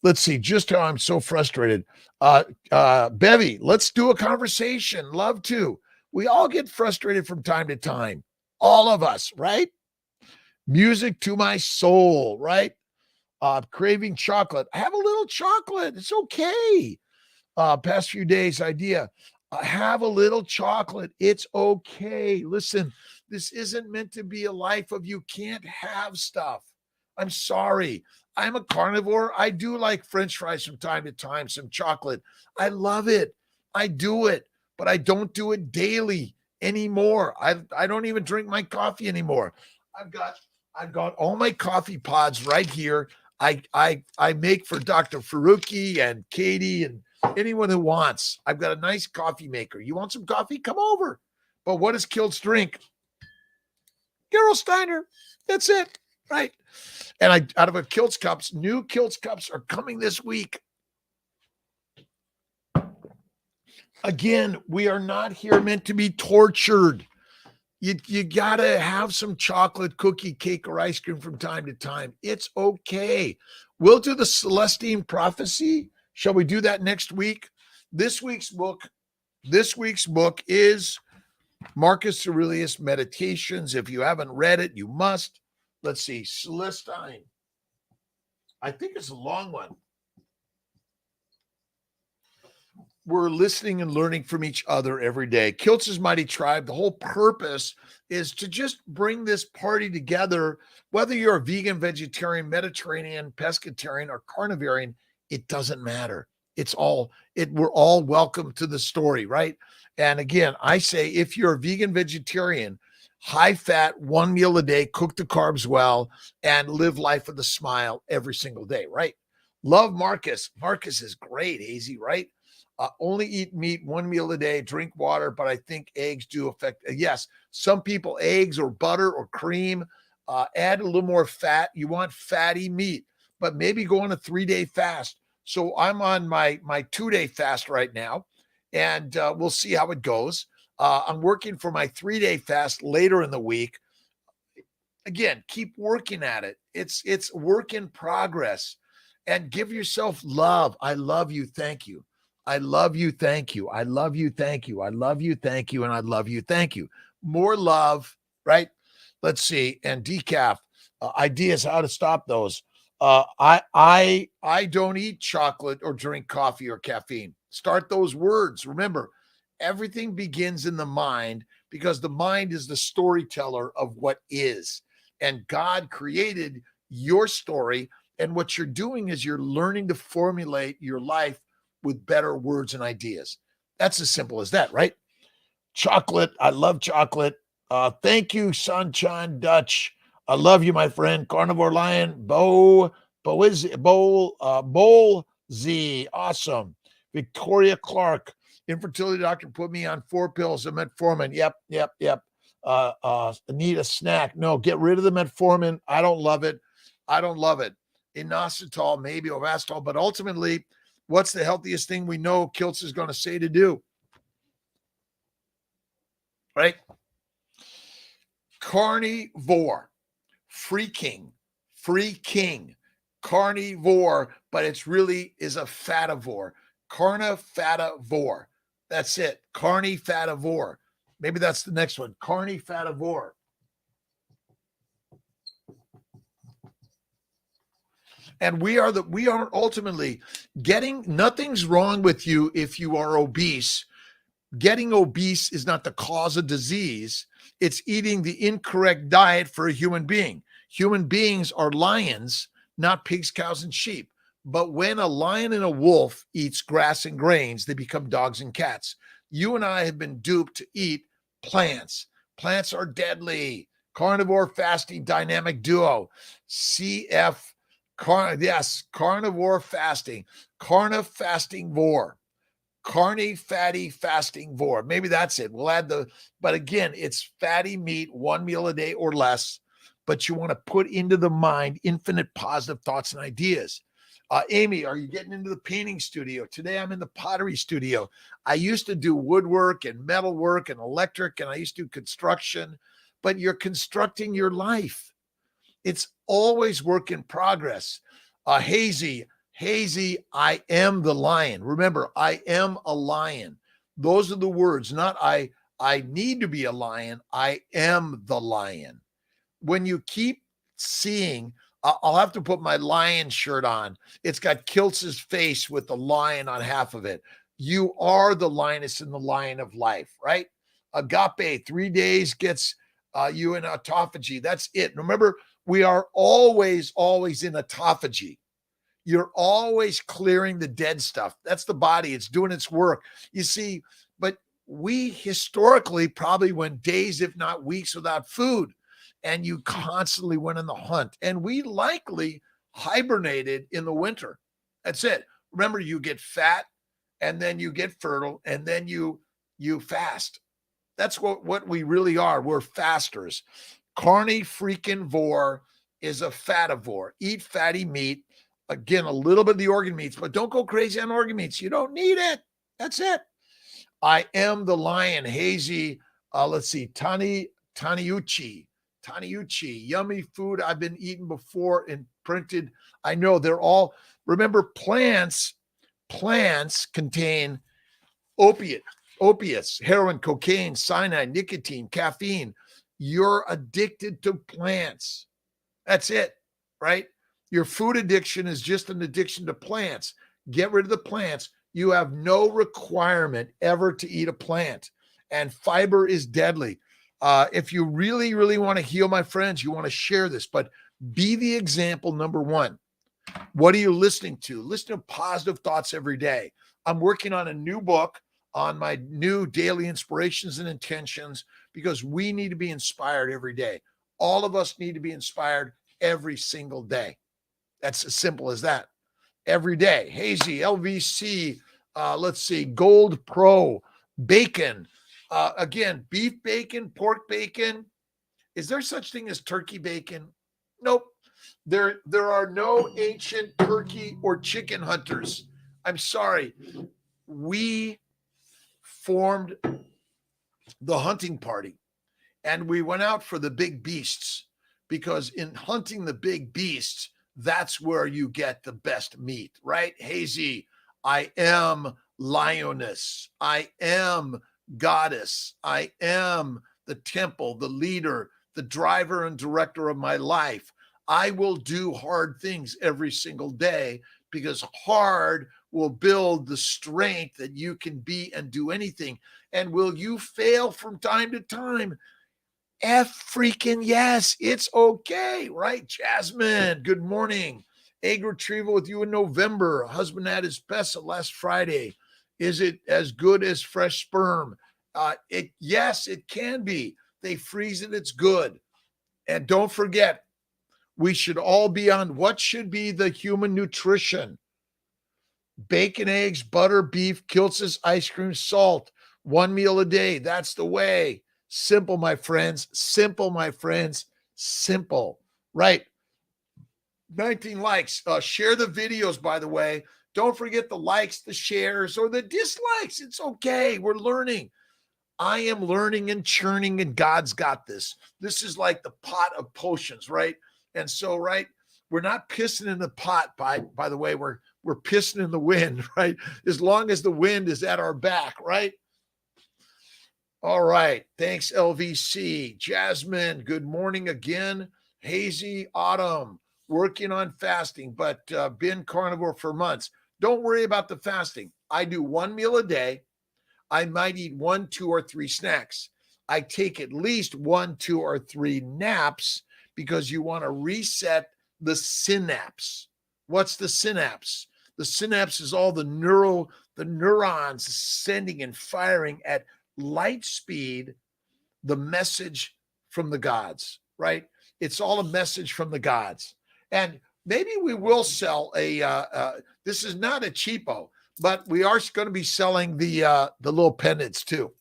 Let's see, just how I'm so frustrated. Bevy, let's do a conversation. Love to. We all get frustrated from time to time. All of us, right? Music to my soul, right? Craving chocolate. Have a little chocolate. It's okay. Past few days idea. Have a little chocolate. It's okay. Listen, this isn't meant to be a life of you can't have stuff. I'm sorry. I'm a carnivore. I do like French fries from time to time, some chocolate. I love it. I do it, but I don't do it daily anymore. I don't even drink my coffee anymore. I've got all my coffee pods right here. I make for Dr. Faruqi and Katie and anyone who wants. I've got a nice coffee maker. You want some coffee? Come over. But what does Kiltz drink? Gerolsteiner. That's it. Right. And out of a Kiltz cups, new Kiltz cups are coming this week. Again, we are not here meant to be tortured. You got to have some chocolate, cookie, cake, or ice cream from time to time. It's okay. We'll do the Celestine Prophecy. Shall we do that next week? This week's book is Marcus Aurelius Meditations. If you haven't read it, you must. Let's see, Celestine. I think it's a long one. We're listening and learning from each other every day. Kiltz's Mighty Tribe, the whole purpose is to just bring this party together. Whether you're a vegan, vegetarian, Mediterranean, pescatarian, or carnivorian, it doesn't matter. We're all welcome to the story, right? And again, I say if you're a vegan, vegetarian, high fat, one meal a day, cook the carbs well, and live life with a smile every single day, right? Love Marcus. Marcus is great, Hazy, right? Only eat meat one meal a day, drink water, but I think eggs do affect. Yes, some people, eggs or butter or cream, add a little more fat. You want fatty meat, but maybe go on a 3-day fast. So I'm on my 2-day fast right now, and we'll see how it goes. I'm working for my 3-day fast later in the week. Again, keep working at it. It's work in progress, and give yourself love. I love you. Thank you. I love you. Thank you. I love you. Thank you. I love you. Thank you. And I love you. Thank you. More love, right? Let's see. And decaf ideas how to stop those. I don't eat chocolate or drink coffee or caffeine. Start those words. Remember, everything begins in the mind because the mind is the storyteller of what is. And God created your story. And what you're doing is you're learning to formulate your life with better words and ideas. That's as simple as that, right? Chocolate. I love chocolate. Thank you, Sunshine Dutch. I love you, my friend. Carnivore Lion. Bowl Z. Awesome. Victoria Clark. Infertility doctor put me on 4 pills of metformin. Yep. Need a snack. No, get rid of the metformin. I don't love it. Inositol, maybe Ovasitol, but ultimately, what's the healthiest thing we know Kiltz is going to say to do? Right? Carnivore. Free king. Carnivore, but it's really is a fativore. Carnifativore. That's it. Carnifativore. Maybe that's the next one. Carnifativore. And we are ultimately getting, nothing's wrong with you if you are obese. Getting obese is not the cause of disease. It's eating the incorrect diet for a human being. Human beings are lions, not pigs, cows, and sheep. But when a lion and a wolf eats grass and grains, they become dogs and cats. You and I have been duped to eat plants. Plants are deadly. Carnivore fasting dynamic duo. Carnivore fasting. Carnifasting vor. Carny fatty fasting vor. Maybe that's it. We'll add but again, it's fatty meat, 1 meal a day or less. But you want to put into the mind infinite positive thoughts and ideas. Amy, are you getting into the painting studio? Today I'm in the pottery studio. I used to do woodwork and metal work and electric, and I used to do construction, but you're constructing your life. It's always work in progress. Hazy, I am the lion. Remember, I am a lion. Those are the words, not I need to be a lion. I am the lion. When you keep seeing, I'll have to put my lion shirt on. It's got Kiltz's face with the lion on half of it. You are the lioness and the lion of life, right? Agape, 3 days gets you in autophagy. That's it. Remember, we are always in autophagy. You're always clearing the dead stuff. That's the body. It's doing its work. You see, but we historically probably went days, if not weeks, without food. And you constantly went on the hunt. And we likely hibernated in the winter. That's it. Remember, you get fat and then you get fertile and then you fast. That's what we really are. We're fasters. Carne freaking vor is a fativore. Eat fatty meat. Again, a little bit of the organ meats, but don't go crazy on organ meats. You don't need it. That's it. I am the lion. Hazy. Let's see. Taniuchi. Yummy food I've been eating before and printed. I know they're all, remember, plants contain opiates, heroin, cocaine, cyanide, nicotine, caffeine. You're addicted to plants. That's it, right? Your food addiction is just an addiction to plants. Get rid of the plants. You have no requirement ever to eat a plant. And fiber is deadly. If you really, really want to heal, my friends, you want to share this, but be the example, number one. What are you listening to? Listen to positive thoughts every day. I'm working on a new book on my new daily inspirations and intentions because we need to be inspired every day. All of us need to be inspired every single day. That's as simple as that. Every day. Hazy, LVC, let's see, Gold Pro, bacon. Again, beef bacon, pork bacon. Is there such thing as turkey bacon? Nope. There are no ancient turkey or chicken hunters. I'm sorry. We formed the hunting party and we went out for the big beasts because in hunting the big beasts, that's where you get the best meat, right? Hazy, I am lioness. I am goddess. I am the temple, the leader, the driver and director of my life. I will do hard things every single day because hard will build the strength that you can be and do anything. And will you fail from time to time? Freaking yes, it's okay, right? Jasmine, good morning. Egg retrieval with you in November. Husband had his PESA last Friday. Is it as good as fresh sperm? Yes, it can be. They freeze it, it's good. And don't forget, we should all be on what should be the human nutrition. Bacon, eggs, butter, beef, Kiltz's, ice cream, salt, 1 meal a day. That's the way. Simple, my friends. Simple, my friends. Simple. Right. 19 likes. Share the videos, by the way. Don't forget the likes, the shares, or the dislikes. It's okay. We're learning. I am learning and churning, and God's got this. This is like the pot of potions, right? And so, right, we're not pissing in the pot, by the way, we're pissing in the wind, right? As long as the wind is at our back, right? All right. Thanks, LVC. Jasmine, good morning again. Hazy, Autumn, working on fasting, but been carnivore for months. Don't worry about the fasting. I do 1 meal a day. I might eat 1, 2, or 3 snacks. I take at least 1, 2, or 3 naps because you want to reset the synapse. What's the synapse? The synapse is all the neurons sending and firing at light speed, the message from the gods, right? It's all a message from the gods. And maybe we will sell this is not a cheapo, but we are going to be selling the little pendants too.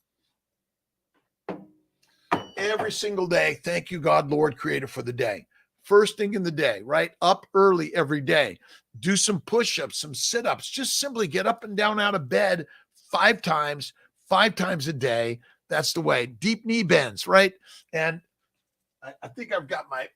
Every single day. Thank you, God, Lord, Creator, for the day. First thing in the day, right? Up early every day. Do some push-ups, some sit-ups. Just simply get up and down out of bed 5 times a day. That's the way. Deep knee bends, right? And I think I've got my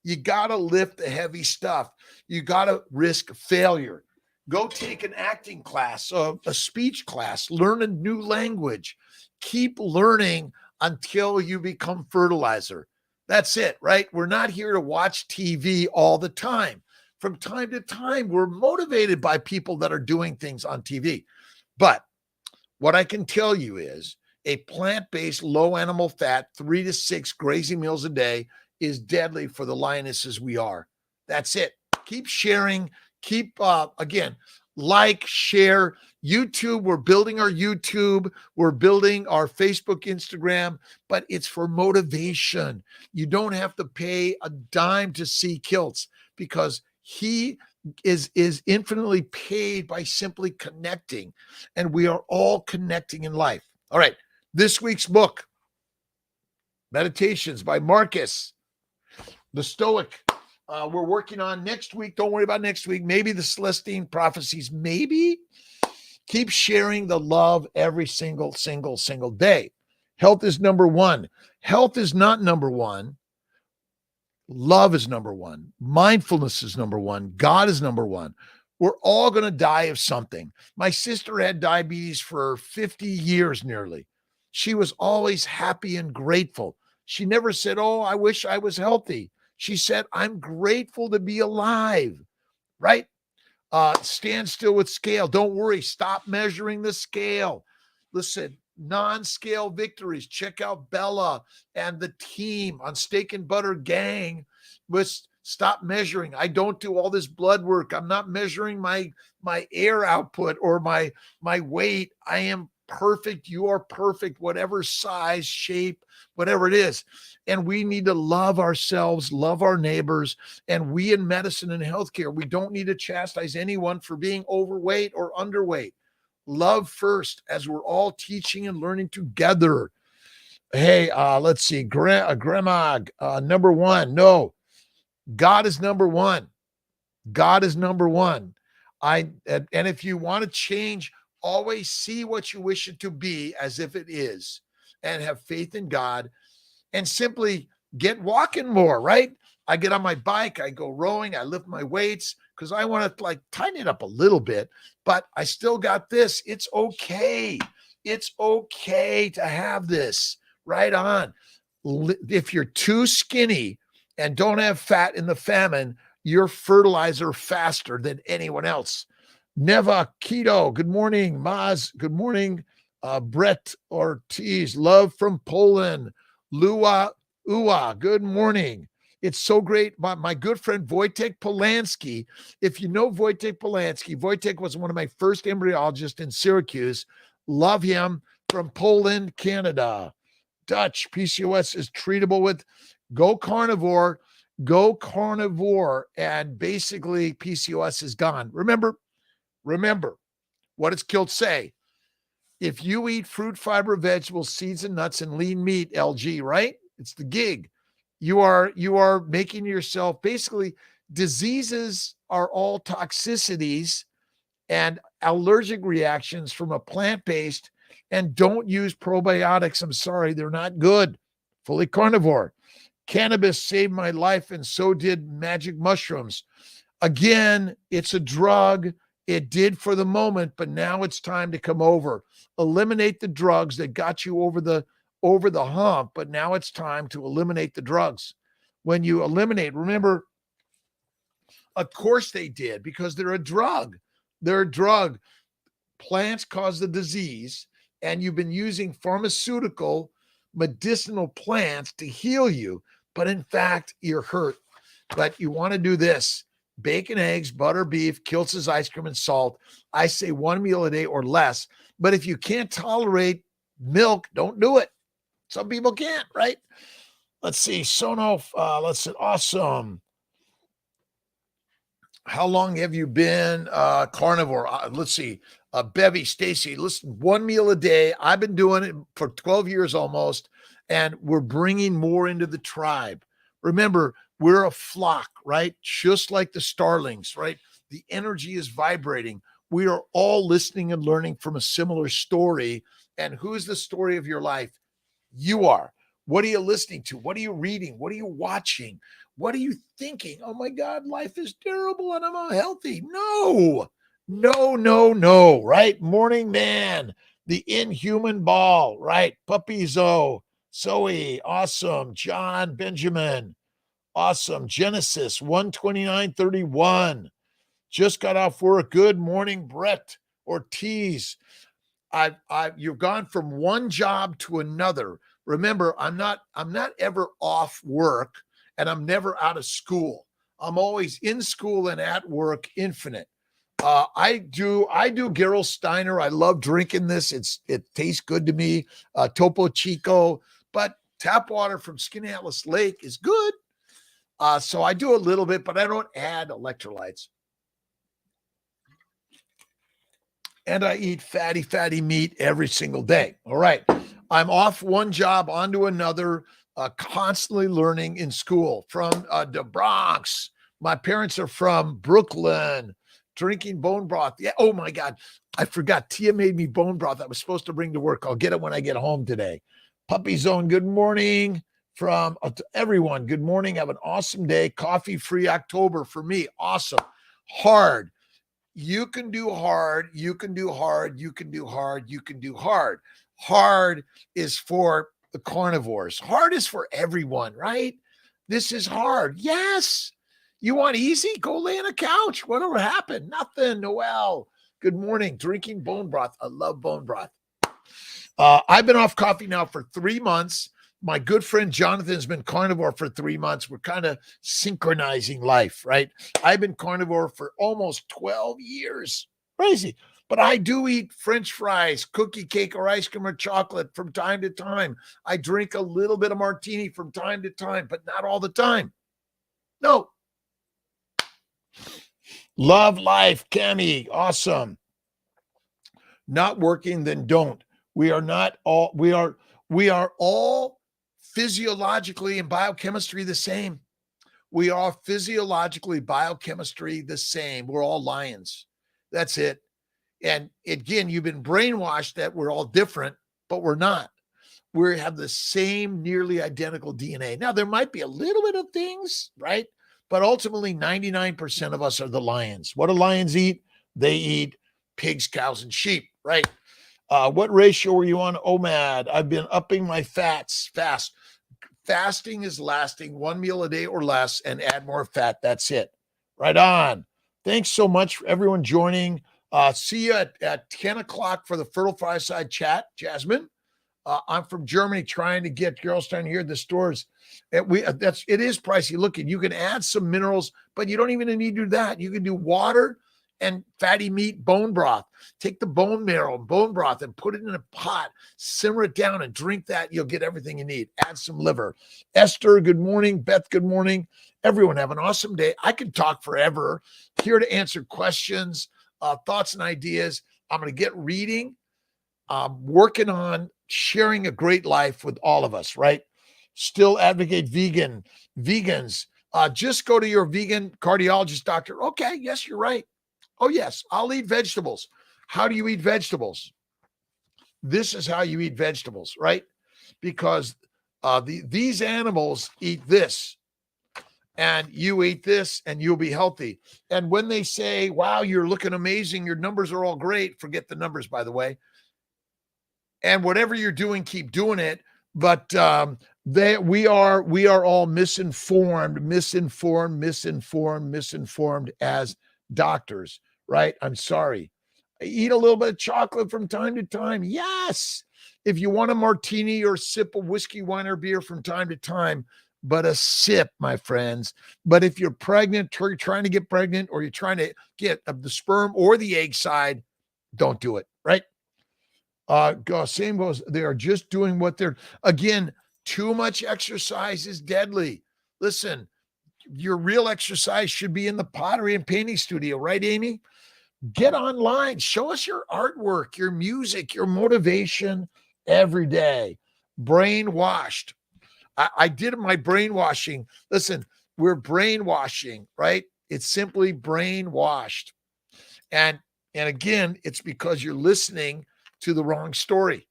you got to lift the heavy stuff. You got to risk failure. Go take an acting class, a speech class, learn a new language. Keep learning until you become fertilizer. That's it, right? We're not here to watch TV all the time. From time to time, we're motivated by people that are doing things on TV. But what I can tell you is a plant-based, low animal fat, 3 to 6 grazing meals a day is deadly for the lionesses we are. That's it. Keep sharing. Keep, again, like, share. YouTube, we're building our YouTube. We're building our Facebook, Instagram, but it's for motivation. You don't have to pay a dime to see Kiltz because he is infinitely paid by simply connecting, and we are all connecting in life. All right, this week's book, Meditations by Marcus, the Stoic. We're working on next week. Don't worry about next week. Maybe the Celestine prophecies. Maybe. Keep sharing the love every single day. Health is number one. Health is not number one. Love is number one. Mindfulness is number one. God is number one. We're all going to die of something. My sister had diabetes for 50 years nearly. She was always happy and grateful. She never said, oh, I wish I was healthy. She said, I'm grateful to be alive, right? Stand still with scale. Don't worry. Stop measuring the scale. Listen, non-scale victories. Check out Bella and the team on Steak and Butter Gang. Let's stop measuring. I don't do all this blood work. I'm not measuring my air output or my weight. I am perfect. You are perfect, whatever size, shape, whatever it is. And we need to love ourselves, love our neighbors. And we in medicine and healthcare, we don't need to chastise anyone for being overweight or underweight. Love first, as we're all teaching and learning together. Hey, let's see. Grandma, number one. No, God is number one. God is number one. And if you want to change, always see what you wish it to be as if it is, and have faith in God, and simply get walking more, right? I get on my bike, I go rowing, I lift my weights because I want to like tighten it up a little bit, but I still got this. It's okay. It's okay to have this. Right on. If you're too skinny and don't have fat in the famine, you're fertilizer faster than anyone else. Neva Keto, good morning. Maz, good morning. Brett Ortiz, love from Poland. Lua Ua, good morning. It's so great. My good friend Wojtek Polanski, if you know Wojtek Polanski, Wojtek was one of my first embryologists in Syracuse. Love him, from Poland, Canada. Dutch, PCOS is treatable with go carnivore, and basically PCOS is gone. Remember, what does Kiltz say? If you eat fruit, fiber, vegetables, seeds, and nuts, and lean meat, LG, right? It's the gig. You are making yourself, basically, diseases are all toxicities and allergic reactions from a plant-based, and don't use probiotics. I'm sorry, they're not good. Fully carnivore. Cannabis saved my life, and so did magic mushrooms. Again, it's a drug. It did for the moment, but now it's time to come over. Eliminate the drugs that got you over the hump, but now it's time to eliminate the drugs. When you eliminate, remember, of course they did, because they're a drug. They're a drug. Plants cause the disease, and you've been using pharmaceutical, medicinal plants to heal you, but in fact, you're hurt. But you want to do this. Bacon, eggs, butter, beef, Kiltz's ice cream, and salt. I say one meal a day or less. But if you can't tolerate milk, don't do it. Some people can't, right? Let's see. Sono, let's see. Awesome. How long have you been carnivore? Let's see. Bevy, Stacy, listen, one meal a day. I've been doing it for 12 years almost, and we're bringing more into the tribe. Remember, we're a flock, right? Just like the starlings, right? The energy is vibrating. We are all listening and learning from a similar story. And who's the story of your life? You are. What are you listening to? What are you reading? What are you watching? What are you thinking? Oh my God, life is terrible and I'm unhealthy. No, right? Morning Man, the inhuman ball, right? Puppy Zoe, Zoe, awesome. John, Benjamin, awesome. Genesis, 129.31. Just got off work. Good morning, Brett Ortiz. You've gone from one job to another. Remember, I'm not ever off work, and I'm never out of school. I'm always in school and at work, infinite. I do Gerolsteiner. I love drinking this. It tastes good to me. Topo Chico, but tap water from Skaneateles Lake is good. So I do a little bit, but I don't add electrolytes. And I eat fatty meat every single day. All right. I'm off one job onto another, constantly learning in school from the Bronx. My parents are from Brooklyn, drinking bone broth. Yeah. Oh my God. I forgot. Tia made me bone broth. I was supposed to bring to work. I'll get it when I get home today. Puppy Zone. Good morning from everyone. Good morning. Have an awesome day. Coffee free October for me. Awesome. Hard. You can do hard. You can do hard. You can do hard. You can do hard. Hard is for the carnivores. Hard is for everyone, right? This is hard. Yes. You want easy? Go lay on a couch. Whatever happened? Nothing. Noel. Good morning. Drinking bone broth. I love bone broth. I've been off coffee now for 3 months. My good friend Jonathan's been carnivore for 3 months. We're kind of synchronizing life, right? I've been carnivore for almost 12 years. Crazy. But I do eat French fries, cookie cake, or ice cream or chocolate from time to time. I drink a little bit of martini from time to time, but not all the time. No. Love life, Cami. Awesome. Not working, then don't. We are all physiologically and biochemistry the same. We are physiologically, biochemistry the same. We're all lions. That's it. And again, you've been brainwashed that we're all different, but we're not. We have the same nearly identical DNA. Now, there might be a little bit of things, right? But ultimately, 99% of us are the lions. What do lions eat? They eat pigs, cows, and sheep, right? What ratio are you on OMAD? I've been upping my fats fast. Fasting is lasting 1 meal a day or less and add more fat. That's it. Right on. Thanks so much for everyone joining. See you at 10 o'clock for the Fertile Fireside Chat, Jasmine. I'm from Germany trying to get Gerolstein here at the stores. It is pricey looking. You can add some minerals, but you don't even need to do that. You can do water and fatty meat bone broth. Take the bone marrow and bone broth and put it in a pot, simmer it down and drink that. You'll get everything you need. Add some liver. Esther, good morning. Beth, good morning. Everyone have an awesome day. I could talk forever. Here to answer questions, thoughts and ideas. I'm going to get reading. Working on sharing a great life with all of us, right? Still advocate vegans. Just go to your vegan cardiologist doctor. Okay, yes, you're right. Oh, yes, I'll eat vegetables. How do you eat vegetables? This is how you eat vegetables, right? Because these animals eat this, and you eat this, and you'll be healthy. And when they say, wow, you're looking amazing, your numbers are all great, forget the numbers, by the way. And whatever you're doing, keep doing it. But we are all misinformed as doctors, right? I'm sorry. I eat a little bit of chocolate from time to time. Yes. If you want a martini or a sip of whiskey, wine, or beer from time to time, but a sip, my friends. But if you're pregnant, or you're trying to get pregnant, or you're trying to get the sperm or the egg side, don't do it, right? Same goes, they are just doing what they're, again, too much exercise is deadly. Listen, your real exercise should be in the pottery and painting studio, right, Amy? Get online, show us your artwork, your music, your motivation every day. Brainwashed. I did my brainwashing. Listen, we're brainwashing, right? It's simply brainwashed. And again, it's because you're listening to the wrong story.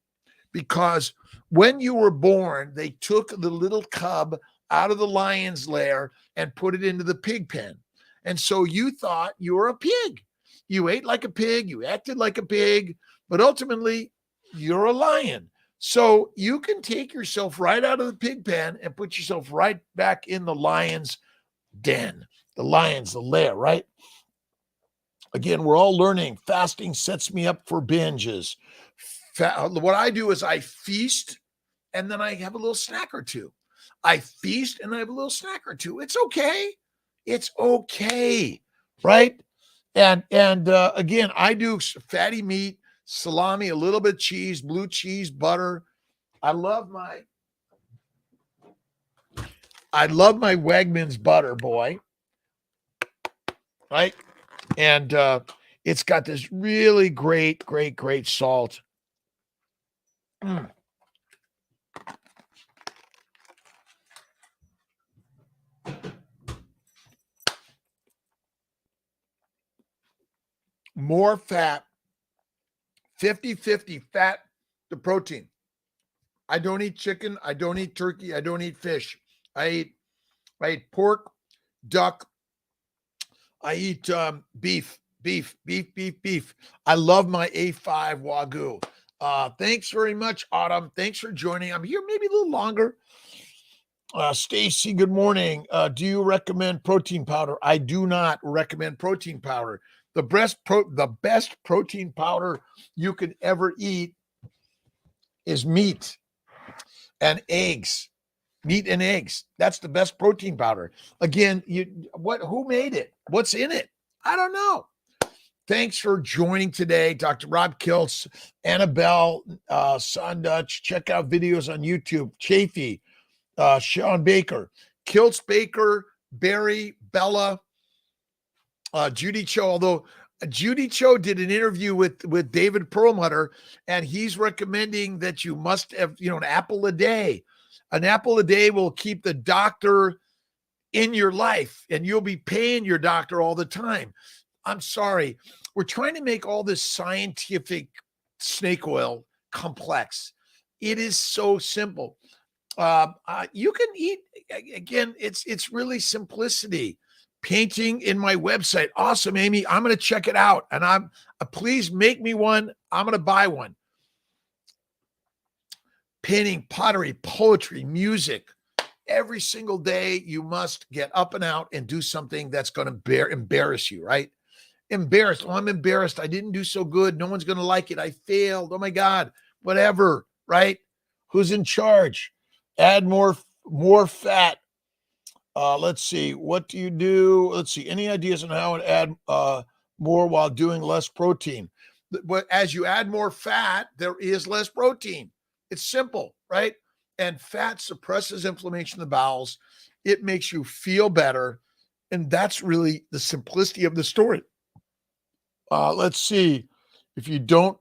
Because when you were born, they took the little cub out of the lion's lair and put it into the pig pen. And so you thought you were a pig. You ate like a pig, you acted like a pig, but ultimately you're a lion. So you can take yourself right out of the pig pen and put yourself right back in the lion's den, the lion's the lair, right? Again, we're all learning. Fasting sets me up for binges. What I do is I feast and then I have a little snack or two. I feast and I have a little snack or two. It's okay. It's okay, right? And again, I do fatty meat, salami, a little bit of cheese, blue cheese, butter. I love my Wegmans butter, boy, right? And it's got this really great salt. Mm. More fat, 50-50 fat to protein. I don't eat chicken. I don't eat turkey. I don't eat fish. I eat pork, duck. I eat beef. I love my A5 Wagyu. Thanks very much, Autumn. Thanks for joining. I'm here maybe a little longer. Stacy, good morning. Do you recommend protein powder? I do not recommend protein powder. The best protein powder you could ever eat is meat and eggs. Meat and eggs. That's the best protein powder. Again, who made it? What's in it? I don't know. Thanks for joining today, Dr. Rob Kiltz, Annabelle, Sondutch. Check out videos on YouTube. Chafee, Sean Baker, Kiltz Baker, Barry, Bella, Judy Cho. Although Judy Cho did an interview with David Perlmutter, and he's recommending that you must have, an apple a day. An apple a day will keep the doctor in your life, and you'll be paying your doctor all the time. I'm sorry. We're trying to make all this scientific snake oil complex. It is so simple. You can eat, again, it's really simplicity. Painting in my website. Awesome, Amy. I'm going to check it out. And please make me one. I'm going to buy one. Painting, pottery, poetry, music. Every single day, you must get up and out and do something that's going to embarrass you, right? Embarrassed. Oh, I'm embarrassed. I didn't do so good. No one's going to like it. I failed. Oh my God. Whatever, right? Who's in charge? Add more fat. Let's see. What do you do? Let's see. Any ideas on how to add more while doing less protein? But as you add more fat, there is less protein. It's simple, right? And fat suppresses inflammation in the bowels. It makes you feel better. And that's really the simplicity of the story. Let's see. If you don't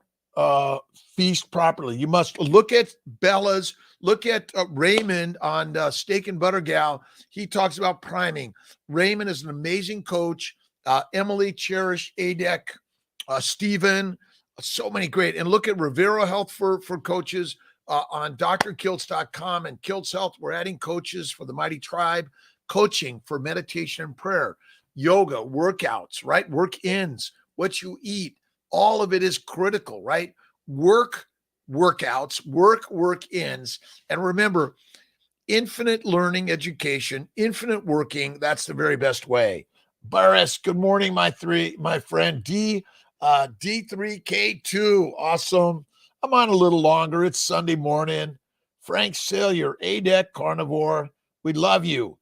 feast properly, you must look at Bella's, look at Raymond on Steak and Butter Gal. He talks about priming. Raymond is an amazing coach. Emily, Cherish, Adek, Stephen, so many great. And look at Rivera Health for coaches on drkiltz.com and Kiltz Health. We're adding coaches for the Mighty Tribe, coaching for meditation and prayer, yoga, workouts, right? Work-ins, what you eat. All of it is critical, right? Workouts, work-ins. And remember, infinite learning education, infinite working, that's the very best way. Boris, good morning, my friend. D3K2, awesome. I'm on a little longer. It's Sunday morning. Frank Sailor, ADEC Carnivore, we love you.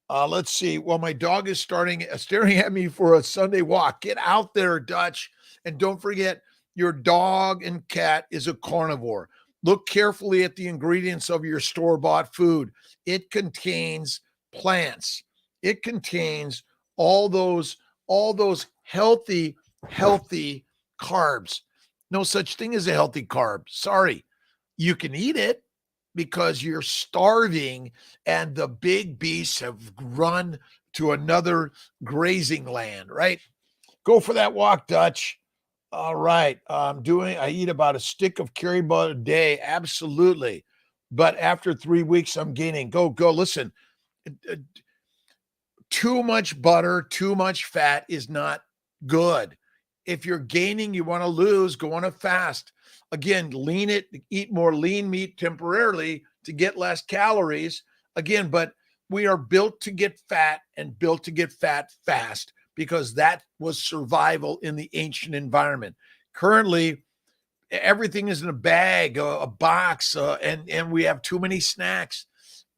Let's see. Well, my dog is staring at me for a Sunday walk. Get out there, Dutch. And don't forget, your dog and cat is a carnivore. Look carefully at the ingredients of your store-bought food. It contains plants. It contains all those healthy carbs. No such thing as a healthy carb. Sorry. You can eat it because you're starving and the big beasts have run to another grazing land, right? Go for that walk, Dutch. All right. I eat about a stick of curry butter a day. Absolutely. But after 3 weeks, I'm gaining. Go. Listen, too much butter, too much fat is not good. If you're gaining, you want to lose, go on a fast. Again, eat more lean meat temporarily to get less calories. Again, but we are built to get fat and built to get fat fast because that was survival in the ancient environment. Currently, everything is in a bag, a box, and we have too many snacks.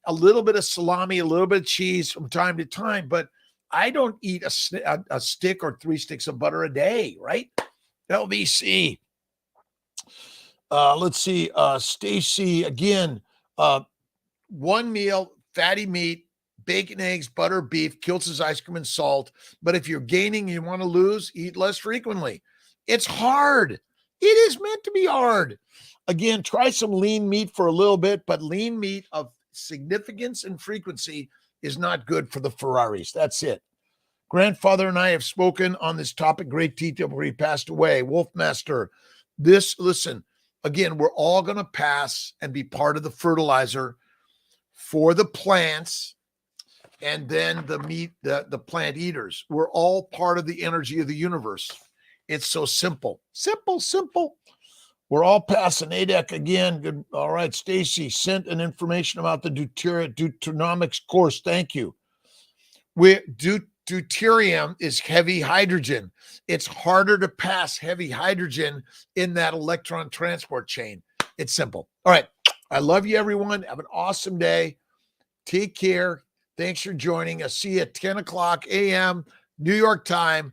A little bit of salami, a little bit of cheese from time to time, but I don't eat a stick or 3 sticks of butter a day, right? LVC. Let's see. Stacy, again, one meal, fatty meat, bacon, eggs, butter, beef, Kiltz's ice cream and salt. But if you're gaining and you want to lose, eat less frequently. It's hard. It is meant to be hard. Again, try some lean meat for a little bit, but lean meat of significance and frequency is not good for the Ferraris. That's it. Grandfather and I have spoken on this topic great detail before he passed away. Wolfmaster, listen, again, we're all going to pass and be part of the fertilizer for the plants and then the meat, the plant eaters. We're all part of the energy of the universe. It's so simple. Simple. We're all passing ADEC again. Good. All right, Stacy sent an information about the deuteronomics course. Thank you. Deuterium is heavy hydrogen. It's harder to pass heavy hydrogen in that electron transport chain. It's simple. All right. I love you, everyone. Have an awesome day. Take care. Thanks for joining us. See you at 10 o'clock a.m. New York time